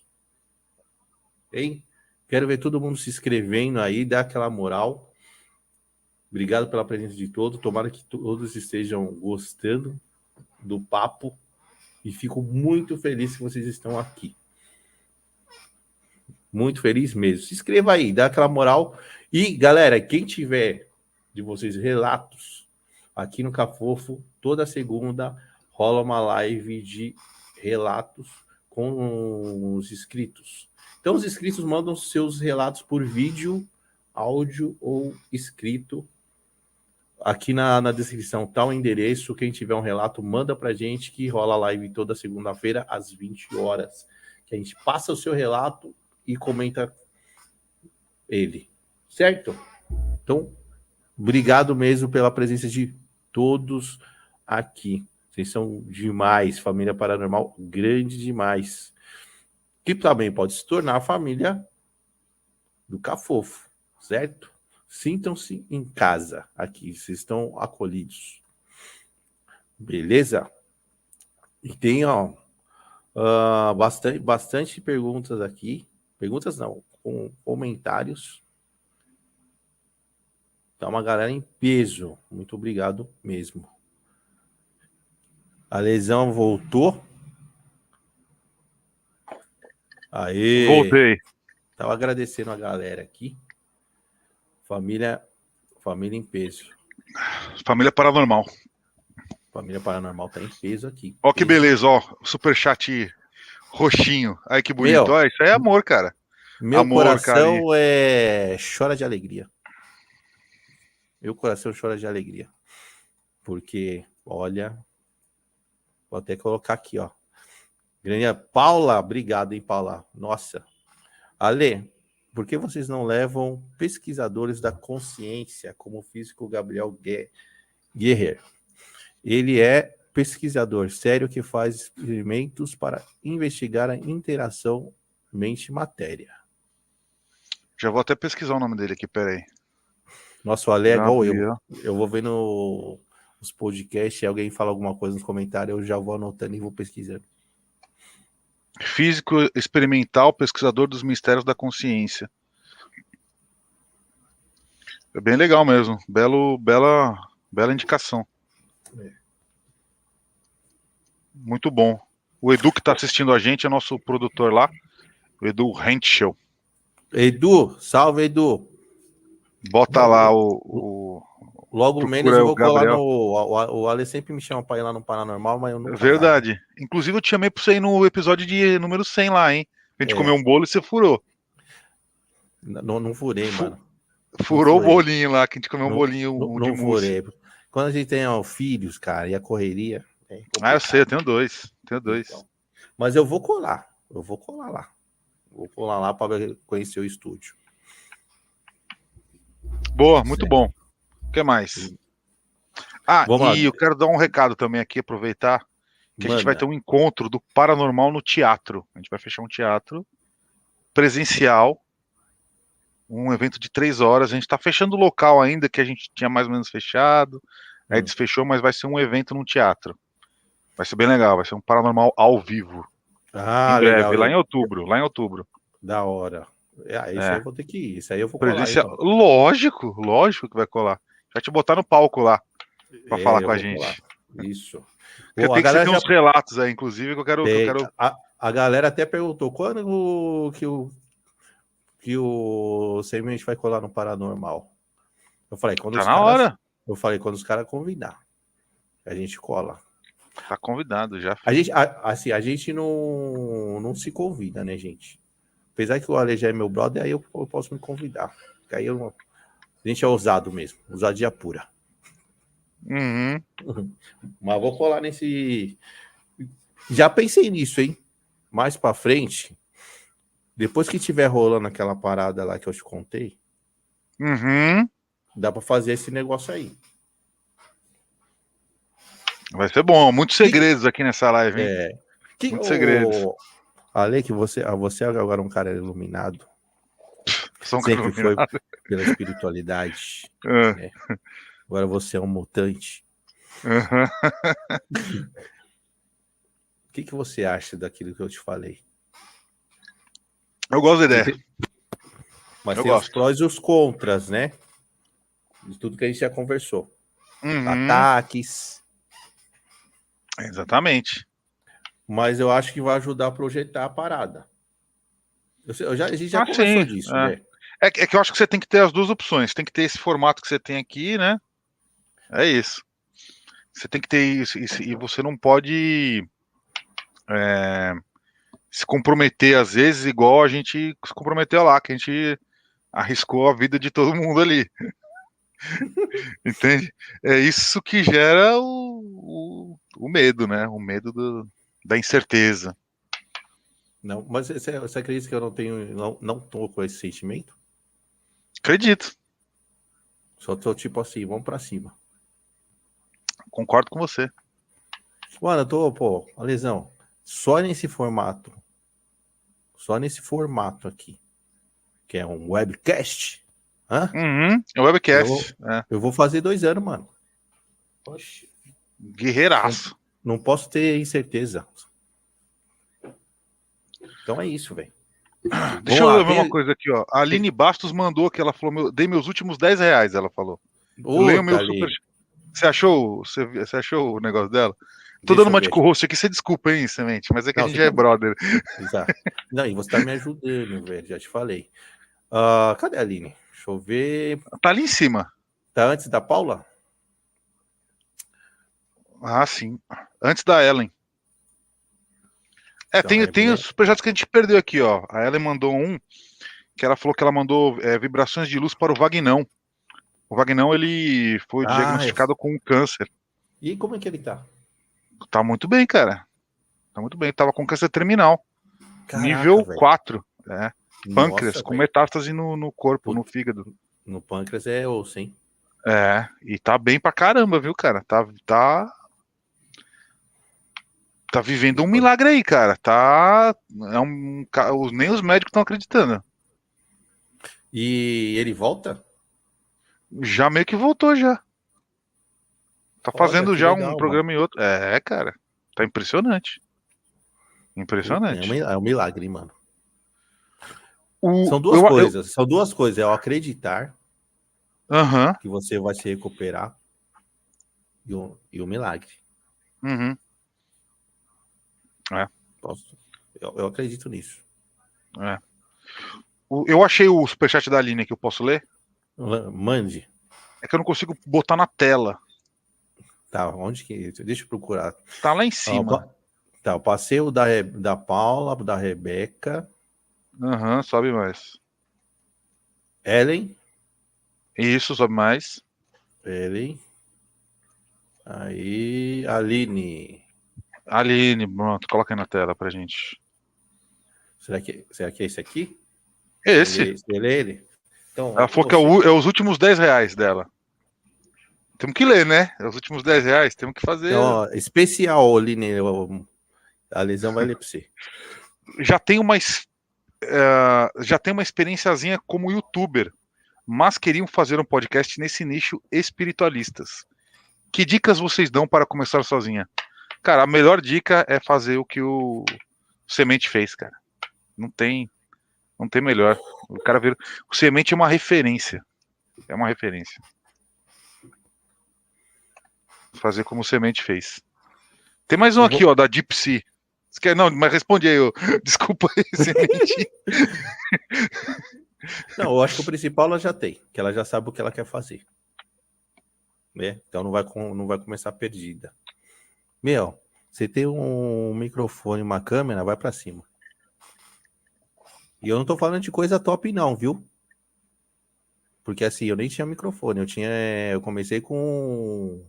Hein? Quero ver todo mundo se inscrevendo aí, dar aquela moral. Obrigado pela presença de todos. Tomara que todos estejam gostando do papo. E fico muito feliz que vocês estão aqui. Muito feliz mesmo. Se inscreva aí, dá aquela moral. E, galera, quem tiver de vocês relatos aqui no Cafofo, toda segunda rola uma live de relatos com os inscritos. Então, os inscritos mandam seus relatos por vídeo, áudio ou escrito. Aqui na descrição tá o endereço. Quem tiver um relato, manda pra gente, que rola live toda segunda-feira às 20 horas. Que a gente passa o seu relato e comenta ele. Certo? Então, obrigado mesmo pela presença de todos aqui. Vocês são demais. Família Paranormal grande demais. Que também pode se tornar a família do Cafofo. Certo? Sintam-se em casa aqui. Vocês estão acolhidos. Beleza? E tem, ó, bastante perguntas aqui. Perguntas não, com comentários. Tá uma galera em peso. Muito obrigado mesmo. A lesão voltou. Aê! Voltei. Tava agradecendo a galera aqui. Família em peso. Família Paranormal. Família Paranormal tá em peso aqui. Ó que Peso. beleza, ó. Superchat roxinho. Aí que bonito. Meu, Ó, isso aí é amor, cara. meu Amor, carinho. coração chora de alegria. Meu coração chora de alegria. Porque, olha, vou até colocar aqui, ó. Grande Paula, obrigado, hein, Paula. Nossa. Ale, por que vocês não levam pesquisadores da consciência, como o físico Gabriel Guerrer? Ele é pesquisador sério que faz experimentos para investigar a interação mente-matéria. Já vou até pesquisar o nome dele aqui, peraí. Nossa, o Ale é igual eu. Gabriel. Eu vou vendo os podcasts e alguém fala alguma coisa nos comentários, eu já vou anotando e vou pesquisando. Físico experimental, pesquisador dos mistérios da consciência. É bem legal mesmo. Bela indicação. Muito bom. O Edu que está assistindo a gente é nosso produtor lá, o Edu Henschel. Edu, salve, Edu. Bota lá Logo menos eu vou colar Gabriel. O Ale sempre me chama para ir lá no Paranormal, mas eu nunca Verdade. Vai. Inclusive eu te chamei para você ir no episódio de número 100 lá, hein? A gente comeu um bolo e você furou. Não furei, mano. Furou o bolinho lá, que a gente comeu um bolinho de mousse. Furei. Quando a gente tem filhos, cara, e a correria... eu sei, eu tenho dois. Então. Mas eu vou colar lá. Vou colar lá para conhecer o estúdio. Boa, muito bom. O que mais? Eu quero dar um recado também aqui, aproveitar, que a gente vai ter um encontro do Paranormal no teatro. A gente vai fechar um teatro presencial, um evento de 3 horas. A gente está fechando o local ainda, que a gente tinha mais ou menos fechado, aí desfechou, mas vai ser um evento no teatro. Vai ser bem legal, vai ser um Paranormal ao vivo. Em breve, legal. Lá em outubro. Da hora. Isso aí eu vou ter que ir. Isso aí eu vou colar. Então. Lógico que vai colar. Vai te botar no palco lá pra falar com a gente. Colar. Isso. Eu tenho que ter uns relatos aí, inclusive, que eu quero. A galera até perguntou quando que o Semente vai colar no Paranormal. Eu falei, quando quando os caras convidar, a gente cola. Tá convidado já. A gente não se convida, né, gente? Apesar que o Ale já é meu brother, aí eu posso me convidar. Porque aí a gente é ousado mesmo, ousadia pura. Uhum. Mas vou colar nesse... Já pensei nisso, hein? Mais pra frente, depois que tiver rolando aquela parada lá que eu te contei, dá pra fazer esse negócio aí. Vai ser bom, muitos segredos aqui nessa live, hein? Muitos segredos. Ale, que você agora é um cara iluminado. Sempre foi pela espiritualidade. Né? Agora você é um mutante. O que você acha daquilo que eu te falei? Eu gosto da ideia. Mas tem os prós e os contras, né? De tudo que a gente já conversou. Ataques. Exatamente. Mas eu acho que vai ajudar a projetar a parada. A gente já conversou disso, né? É que eu acho que você tem que ter as duas opções. Tem que ter esse formato que você tem aqui, né? É isso. Você tem que ter isso. E você não pode se comprometer, às vezes, igual a gente se comprometeu lá, que a gente arriscou a vida de todo mundo ali. Entende? É isso que gera o medo, né? O medo da incerteza. Não, mas você acredita que eu não tô com esse sentimento? Acredito. Só tô tipo assim, vamos pra cima. Concordo com você. Mano, eu tô, Alesão, só nesse formato aqui, que é um webcast. É um webcast. Eu vou fazer 2 anos, mano. Oxe. Guerreiraço. Não posso ter incerteza. Então é isso, velho. Deixa eu ver uma coisa aqui, ó. A Aline Bastos mandou que ela falou: dei meus últimos R$10, ela falou. Leia o meu super. Você achou o negócio dela? Tô dando uma de co-host aqui, você desculpa, hein, Semente, mas é que a gente já é brother. Exato. Não, e você tá me ajudando, velho, já te falei. Cadê a Aline? Deixa eu ver. Tá ali em cima. Tá antes da Paula? Ah, sim. Antes da Ellen. Então, tem os superchats que a gente perdeu aqui, ó. A Ellen mandou um, que ela falou que ela mandou vibrações de luz para o Vagnão. O Vagnão, ele foi diagnosticado com um câncer. E como é que ele tá? Tá muito bem, cara. Tá muito bem. Tava com câncer terminal. Caraca, nível véio. 4. Pâncreas, nossa, com metástase no corpo, no fígado. No pâncreas é osso, hein? E tá bem pra caramba, viu, cara? Tá vivendo um milagre aí, cara. Nem os médicos estão acreditando. E ele volta? Já meio que voltou, já. Tá fazendo já legal, um programa em outro. Cara. Tá impressionante. Impressionante. É um milagre, mano. São duas coisas. É o acreditar que você vai se recuperar e o milagre. Eu acredito nisso. Eu achei o superchat da Aline que eu posso ler? Mande. É que eu não consigo botar na tela. Tá, onde que... Deixa eu procurar. Tá lá em cima. Tá, o passeio da Paula, da Rebeca. Sobe mais. Ellen. Isso, sobe mais. Ellen. Aí, Aline. Aline, pronto, coloca aí na tela pra gente. Será que é esse aqui? Esse. Ele? Então, ela falou que é os últimos R$10 dela. Temos que ler, né? É os últimos R$10, temos que fazer. Então, especial, Aline. A lesão vai ler pra você. Já tem uma experiênciazinha como youtuber, mas queriam fazer um podcast nesse nicho espiritualistas. Que dicas vocês dão para começar sozinha? Cara, a melhor dica é fazer o que o Semente fez, cara. Não tem melhor. O cara vira... O Semente é uma referência. É uma referência. Fazer como o Semente fez. Tem mais um aqui, ó, da Deep Sea. Não, mas responde aí. Desculpa aí, Semente. Não, eu acho que o principal ela já tem. Que ela já sabe o que ela quer fazer. Né? Então não vai começar perdida. Meu, você tem um microfone, uma câmera, vai pra cima. E eu não tô falando de coisa top não, viu? Porque assim, eu nem tinha microfone. Eu comecei com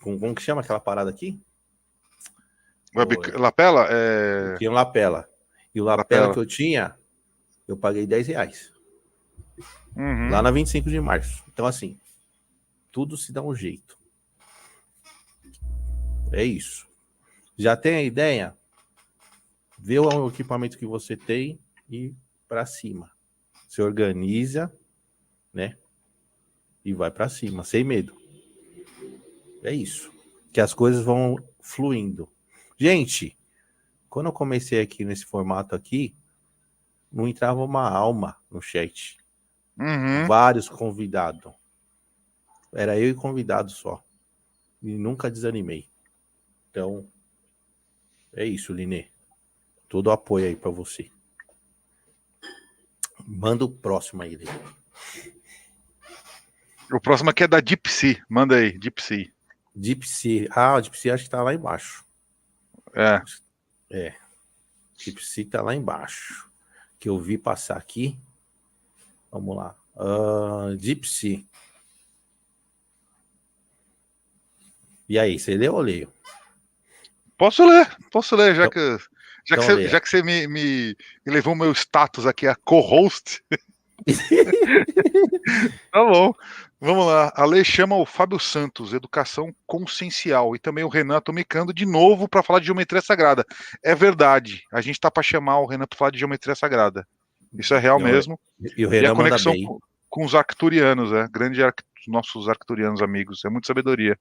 como que chama aquela parada aqui? Lapela? Tinha um lapela. E o lapela que eu tinha, eu paguei R$10. Lá na 25 de março. Então assim, tudo se dá um jeito. É isso. Já tem a ideia? Vê o equipamento que você tem e para cima. Se organiza, né? E vai para cima, sem medo. É isso. Que as coisas vão fluindo. Gente, quando eu comecei aqui nesse formato aqui, não entrava uma alma no chat. Vários convidados. Era eu e convidado só. E nunca desanimei. Então, é isso, Linê. Todo o apoio aí para você. Manda o próximo aí, Linê. O próximo aqui é da Deep Sea. Manda aí, Deep Sea. Deep Sea. O Deep Sea acho que tá lá embaixo. Deep Sea tá lá embaixo. Que eu vi passar aqui. Vamos lá. Deep Sea. E aí, você leu ou leio? Posso ler, já que você me levou meu status aqui a co-host. Tá bom. Vamos lá. A lei chama o Fábio Santos, Educação Consciencial, e também o Renan Atomicando de novo para falar de geometria sagrada. É verdade. A gente tá para chamar o Renan para falar de geometria sagrada. Isso é real mesmo. E o Renan a conexão manda bem. com os arcturianos, nossos arcturianos amigos. É muita sabedoria.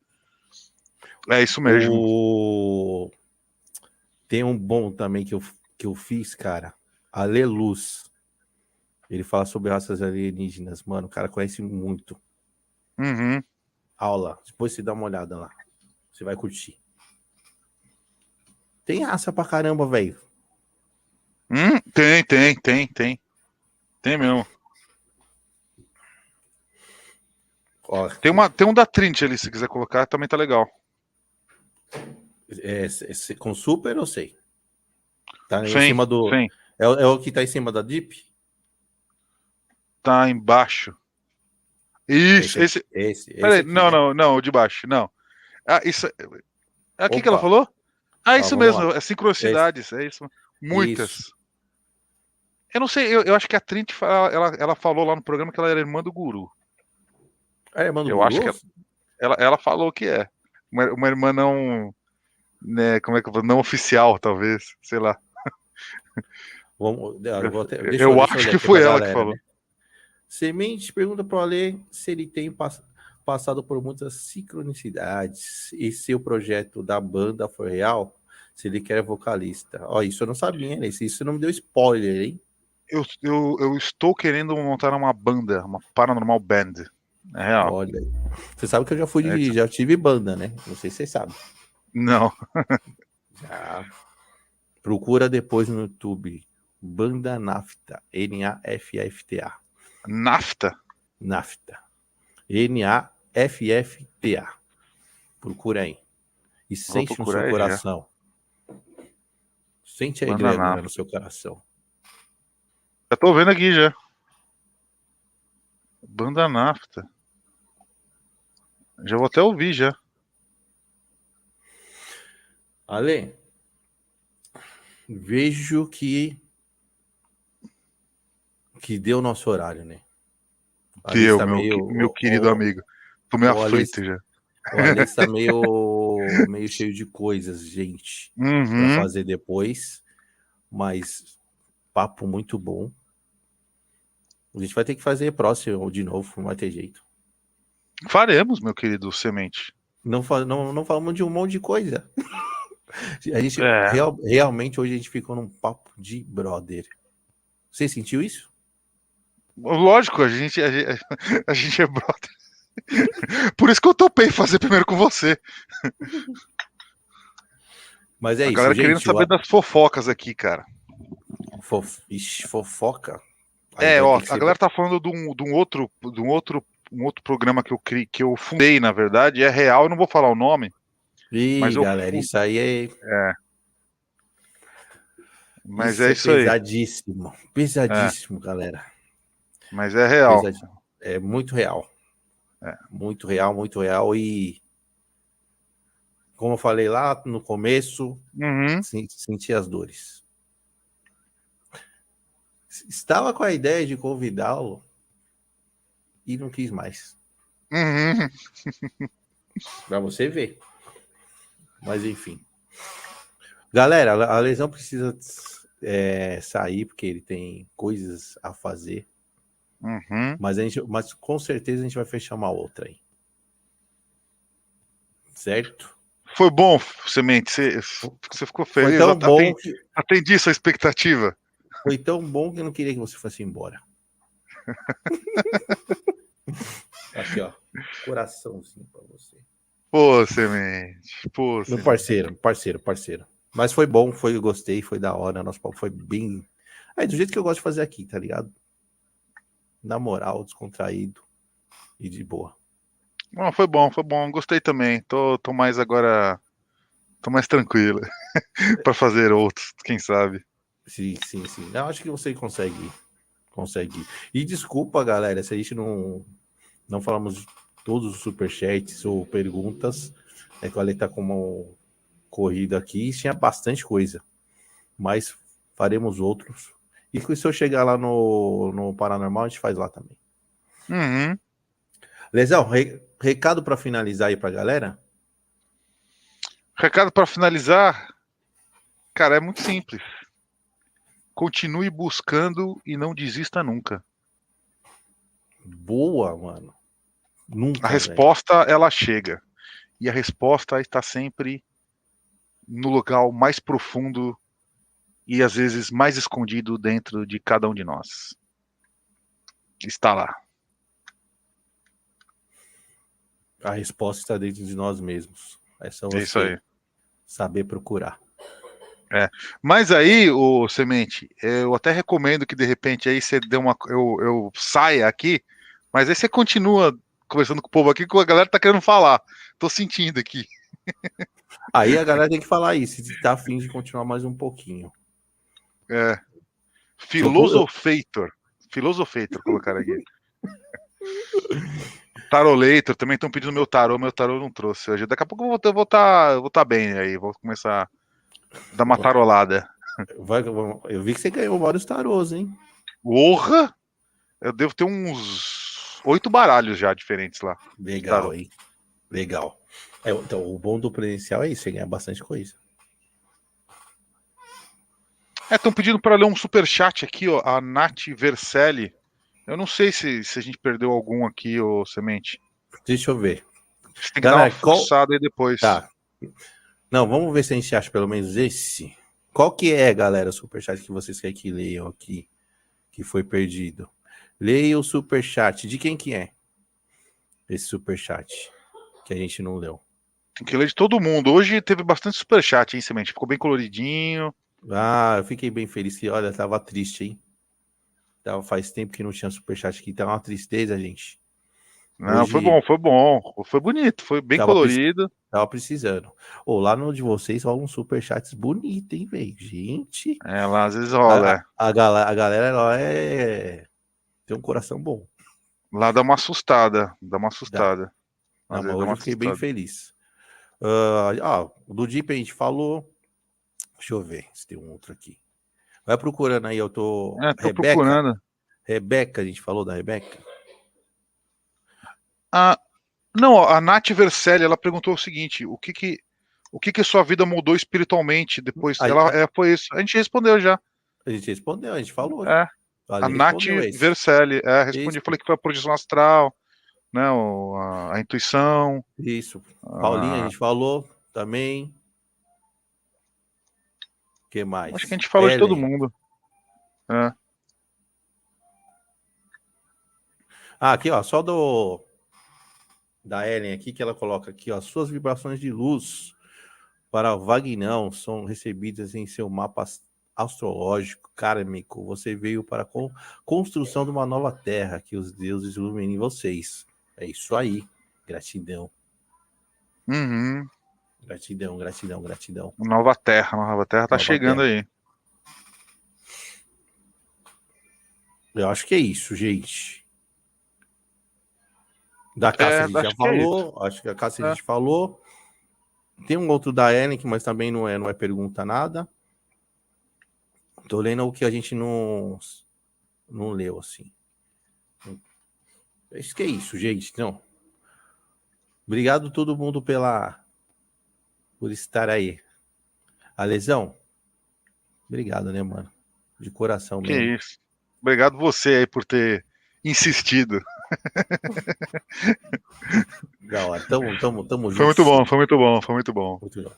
É isso mesmo. Tem um bom também que eu fiz, cara. Aleluz. Ele fala sobre raças alienígenas. Mano, o cara conhece muito. Uhum. Aula. Depois você dá uma olhada lá. Você vai curtir. Tem raça pra caramba, velho. Tem. Tem mesmo. Ó, Tem um da Trinity ali, se quiser colocar, também tá legal. com super, eu sei. Tá em Sim, cima do. sim. É o que tá em cima da Deep? Tá embaixo. Isso, Esse aqui. esse. Esse Peraí, aqui, né? não, o de baixo, não. Ah, isso. Ah, o que que ela Opa, falou? Ah, ó, isso vamos mesmo, lá. é Esse, sincronicidades, é isso. isso. Muitas. Eu não sei, eu acho que a Trinity, ela falou lá no programa que ela era irmã do Guru. É a irmã do Eu acho que Guru? ela falou que é. Uma irmã não, né, como é que eu vou, não oficial, talvez, sei lá. Vamos, Eu deixa eu acho ler que aqui pra foi ela que galera, falou. né? Semente pergunta para o Ale se ele tem passado por muitas sincronicidades e se o projeto da banda foi real, se ele quer vocalista. Ó, isso eu não sabia, né? Isso não me deu spoiler, hein? Eu estou querendo montar uma banda, uma Paranormal Band. É real. Olha aí. Você sabe que eu É isso. já tive banda, né? Não sei se vocês sabem. Não. Já. Procura depois no YouTube. Banda Nafta. Nafta. NAFTA? Nafta. Nafta. Procura aí. E Vou sente no seu procurar aí já. coração. Sente a Banda egrégora no NAFTA. seu coração. Já tô vendo aqui já. Banda NAFTA. Já vou até ouvir já. Ale, vejo que deu nosso horário, né? O Ale Teu, está meu meio. querido amigo. Tô meio O Ale, aflito já. o Ale está meio cheio de coisas, gente, para Uhum. fazer depois. Mas papo muito bom. A gente vai ter que fazer próximo de novo, não vai ter jeito. Faremos, meu querido Semente. Não falamos de um monte de coisa. A gente É. realmente hoje a gente ficou num papo de brother. Você sentiu isso? Lógico, a gente é brother. Por isso que eu topei fazer primeiro com você. Mas é A isso, galera querendo gente. saber das fofocas aqui, cara. Ixi, fofoca. Aí É, vai ó, ter que a ser. galera tá falando um outro programa que eu fundei, na verdade, é real, eu não vou falar o nome, mas Ih, galera, mas isso é é isso aí. pesadíssimo. É, Pesadíssimo, galera. mas é real. Pesadíssimo. É muito real. É. Muito real, muito real. E, como eu falei lá no começo, Uhum, senti as dores. Estava com a ideia de convidá-lo e não quis mais. uhum. Pra você ver. Mas, enfim. Galera, a lesão precisa sair, porque ele tem coisas a fazer. Uhum. Mas com certeza a gente vai fechar uma outra aí. Certo? Foi bom, Semente, você ficou Foi feliz, tão bom que atendi sua expectativa. foi tão bom que eu não queria que você fosse embora. Aqui, ó. Coraçãozinho pra você. Pô, Semente, pô, Meu Semente. parceiro. Mas foi bom, eu gostei, foi da hora. Nosso papo foi bem. Do jeito que eu gosto de fazer aqui, tá ligado? Na moral, descontraído e de boa. Não, foi bom, gostei também. Tô mais agora, tô mais tranquilo para fazer outros, quem sabe. Sim. Eu acho que você consegue. E desculpa, galera, se a gente não falamos todos os superchats ou perguntas. É que o Ale tá com uma corrida aqui e tinha bastante coisa. Mas faremos outros. E se eu chegar lá no Paranormal, a gente faz lá também. Uhum. Lesão, recado para finalizar aí pra galera? Recado para finalizar, cara, é muito simples. Continue buscando e não desista nunca. Boa, mano. A Nunca, velho. resposta, ela chega. e a resposta está sempre no local mais profundo e às vezes mais escondido dentro de cada um de nós. Está lá. A resposta está dentro de nós mesmos. É só É isso aí. você saber procurar. Mas aí, o Semente, eu até recomendo que de repente aí você dê eu saia aqui, mas aí você continua conversando com o povo aqui, que a galera tá querendo falar. Tô sentindo aqui. Aí a galera tem que falar isso, se tá afim de continuar mais um pouquinho. É. Eu- Filosofator, colocaram aqui. Taroleitor, também estão pedindo meu tarô não trouxe hoje. Daqui a pouco eu vou tá bem aí, vou começar a dar uma tarolada. eu vi que você ganhou vários tarôs, hein? Porra! Eu devo ter uns 8 baralhos já diferentes lá. Legal, Tarô. hein? Legal. Então, o bom do presencial é isso, você ganha bastante coisa. Estão pedindo para ler um superchat aqui, ó, a Nath Verselli. Eu não sei se a gente perdeu algum aqui, ô Semente. Deixa eu ver. Você tem que dar uma Galera, forçada aí depois. Tá. Não, vamos ver se a gente acha pelo menos esse. Qual que é, galera, o superchat que vocês querem que leiam aqui? Que foi perdido. Leia o superchat. De quem que é? Esse superchat que a gente não leu. Tem que ler de todo mundo. Hoje teve bastante superchat, hein, Semente? Ficou bem coloridinho. Ah, eu fiquei bem feliz que, olha, tava triste, hein? Faz tempo que não tinha superchat aqui. Tá uma tristeza, gente. Não, Hoje foi bom. Foi bonito, foi bem tava, colorido. tava precisando. Ô, lá no de vocês rolam uns superchats bonitos, hein, velho? Gente, É, lá às vezes rola. a galera lá tem um coração bom. Lá dá uma assustada. Dá uma Dá. assustada. Não, Às mas vezes dá hoje uma eu fiquei bem assustada. feliz. Do Deep a gente falou. Deixa eu ver se tem um outro aqui. Vai procurando aí, eu tô. Tô procurando. Rebeca, a gente falou da Rebeca? Ah, não, a Nath Verselli, ela perguntou o seguinte: o que sua vida mudou espiritualmente depois? A, Ela a- foi isso. A gente respondeu já. a gente respondeu, a gente falou. É, A a Ale Nath respondeu esse. Verselli, respondi, Isso, falei que foi a projeção astral, né, a intuição. isso. Paulinha, a a- gente falou também. O que Acho que a mais? gente falou de todo Ellen. mundo. É. Aqui, ó, só da Ellen aqui, que ela coloca aqui, ó, suas vibrações de luz para o Vagnão são recebidas em seu mapa astrológico, kármico. Você veio para a construção de uma nova terra, que os deuses iluminem vocês. É isso aí. Gratidão. Uhum. Gratidão, gratidão, gratidão. Nova Terra tá Nova chegando terra. aí. Eu acho que é isso, gente. Da Cássia a gente já Acho que é isso. falou. Acho que a Cássia a gente falou. Tem um outro da Ellen, mas também não é pergunta nada. Tô lendo o que a gente não leu, assim. Acho que é isso, gente. Não. Obrigado todo mundo por estar aí. Alesão, obrigado, né, mano? De coração Que mesmo. isso. Obrigado você aí por ter insistido. Da hora. Tamo Foi junto. muito bom, foi muito bom, foi muito bom. Muito bom.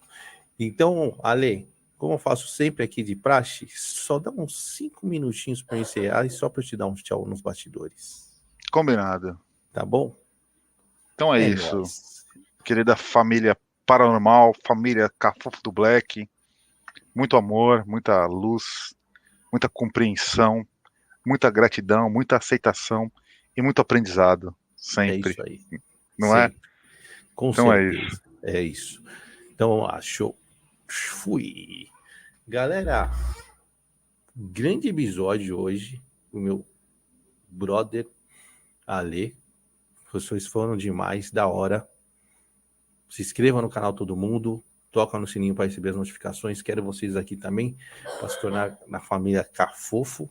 Então, Ale, como eu faço sempre aqui de praxe, só dá uns 5 minutinhos para encerrar e só para eu te dar um tchau nos bastidores. Combinado. Tá bom? Então é isso. Nóis. Querida família paranormal, família Cafofo do Black. Muito amor, muita luz, muita compreensão, muita gratidão, muita aceitação e muito aprendizado. É Sempre. isso aí. Não é? Sempre. Com Então é certeza. isso. É isso. Então, vamos lá. Show. Fui. Galera, grande episódio hoje. O meu brother Ale. Vocês foram demais, da hora. Se inscreva no canal todo mundo. Toca no sininho para receber as notificações. Quero vocês aqui também para se tornar na família Cafofo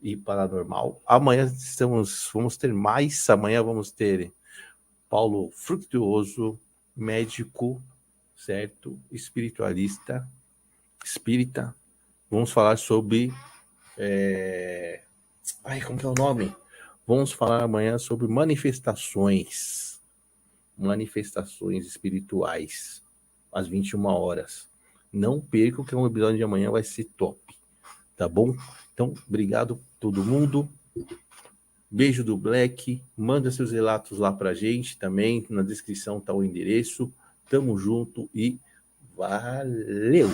e Paranormal. Amanhã vamos ter mais. Amanhã vamos ter Paulo Frutuoso, médico, certo? Espiritualista, espírita. Vamos falar sobre. Como que é o nome? Vamos falar amanhã sobre manifestações. manifestações espirituais, às 21 horas. Não percam que o episódio de amanhã vai ser top, tá bom? Então, obrigado todo mundo. Beijo do Black. Manda seus relatos lá pra gente também. Na descrição tá o endereço. Tamo junto e valeu!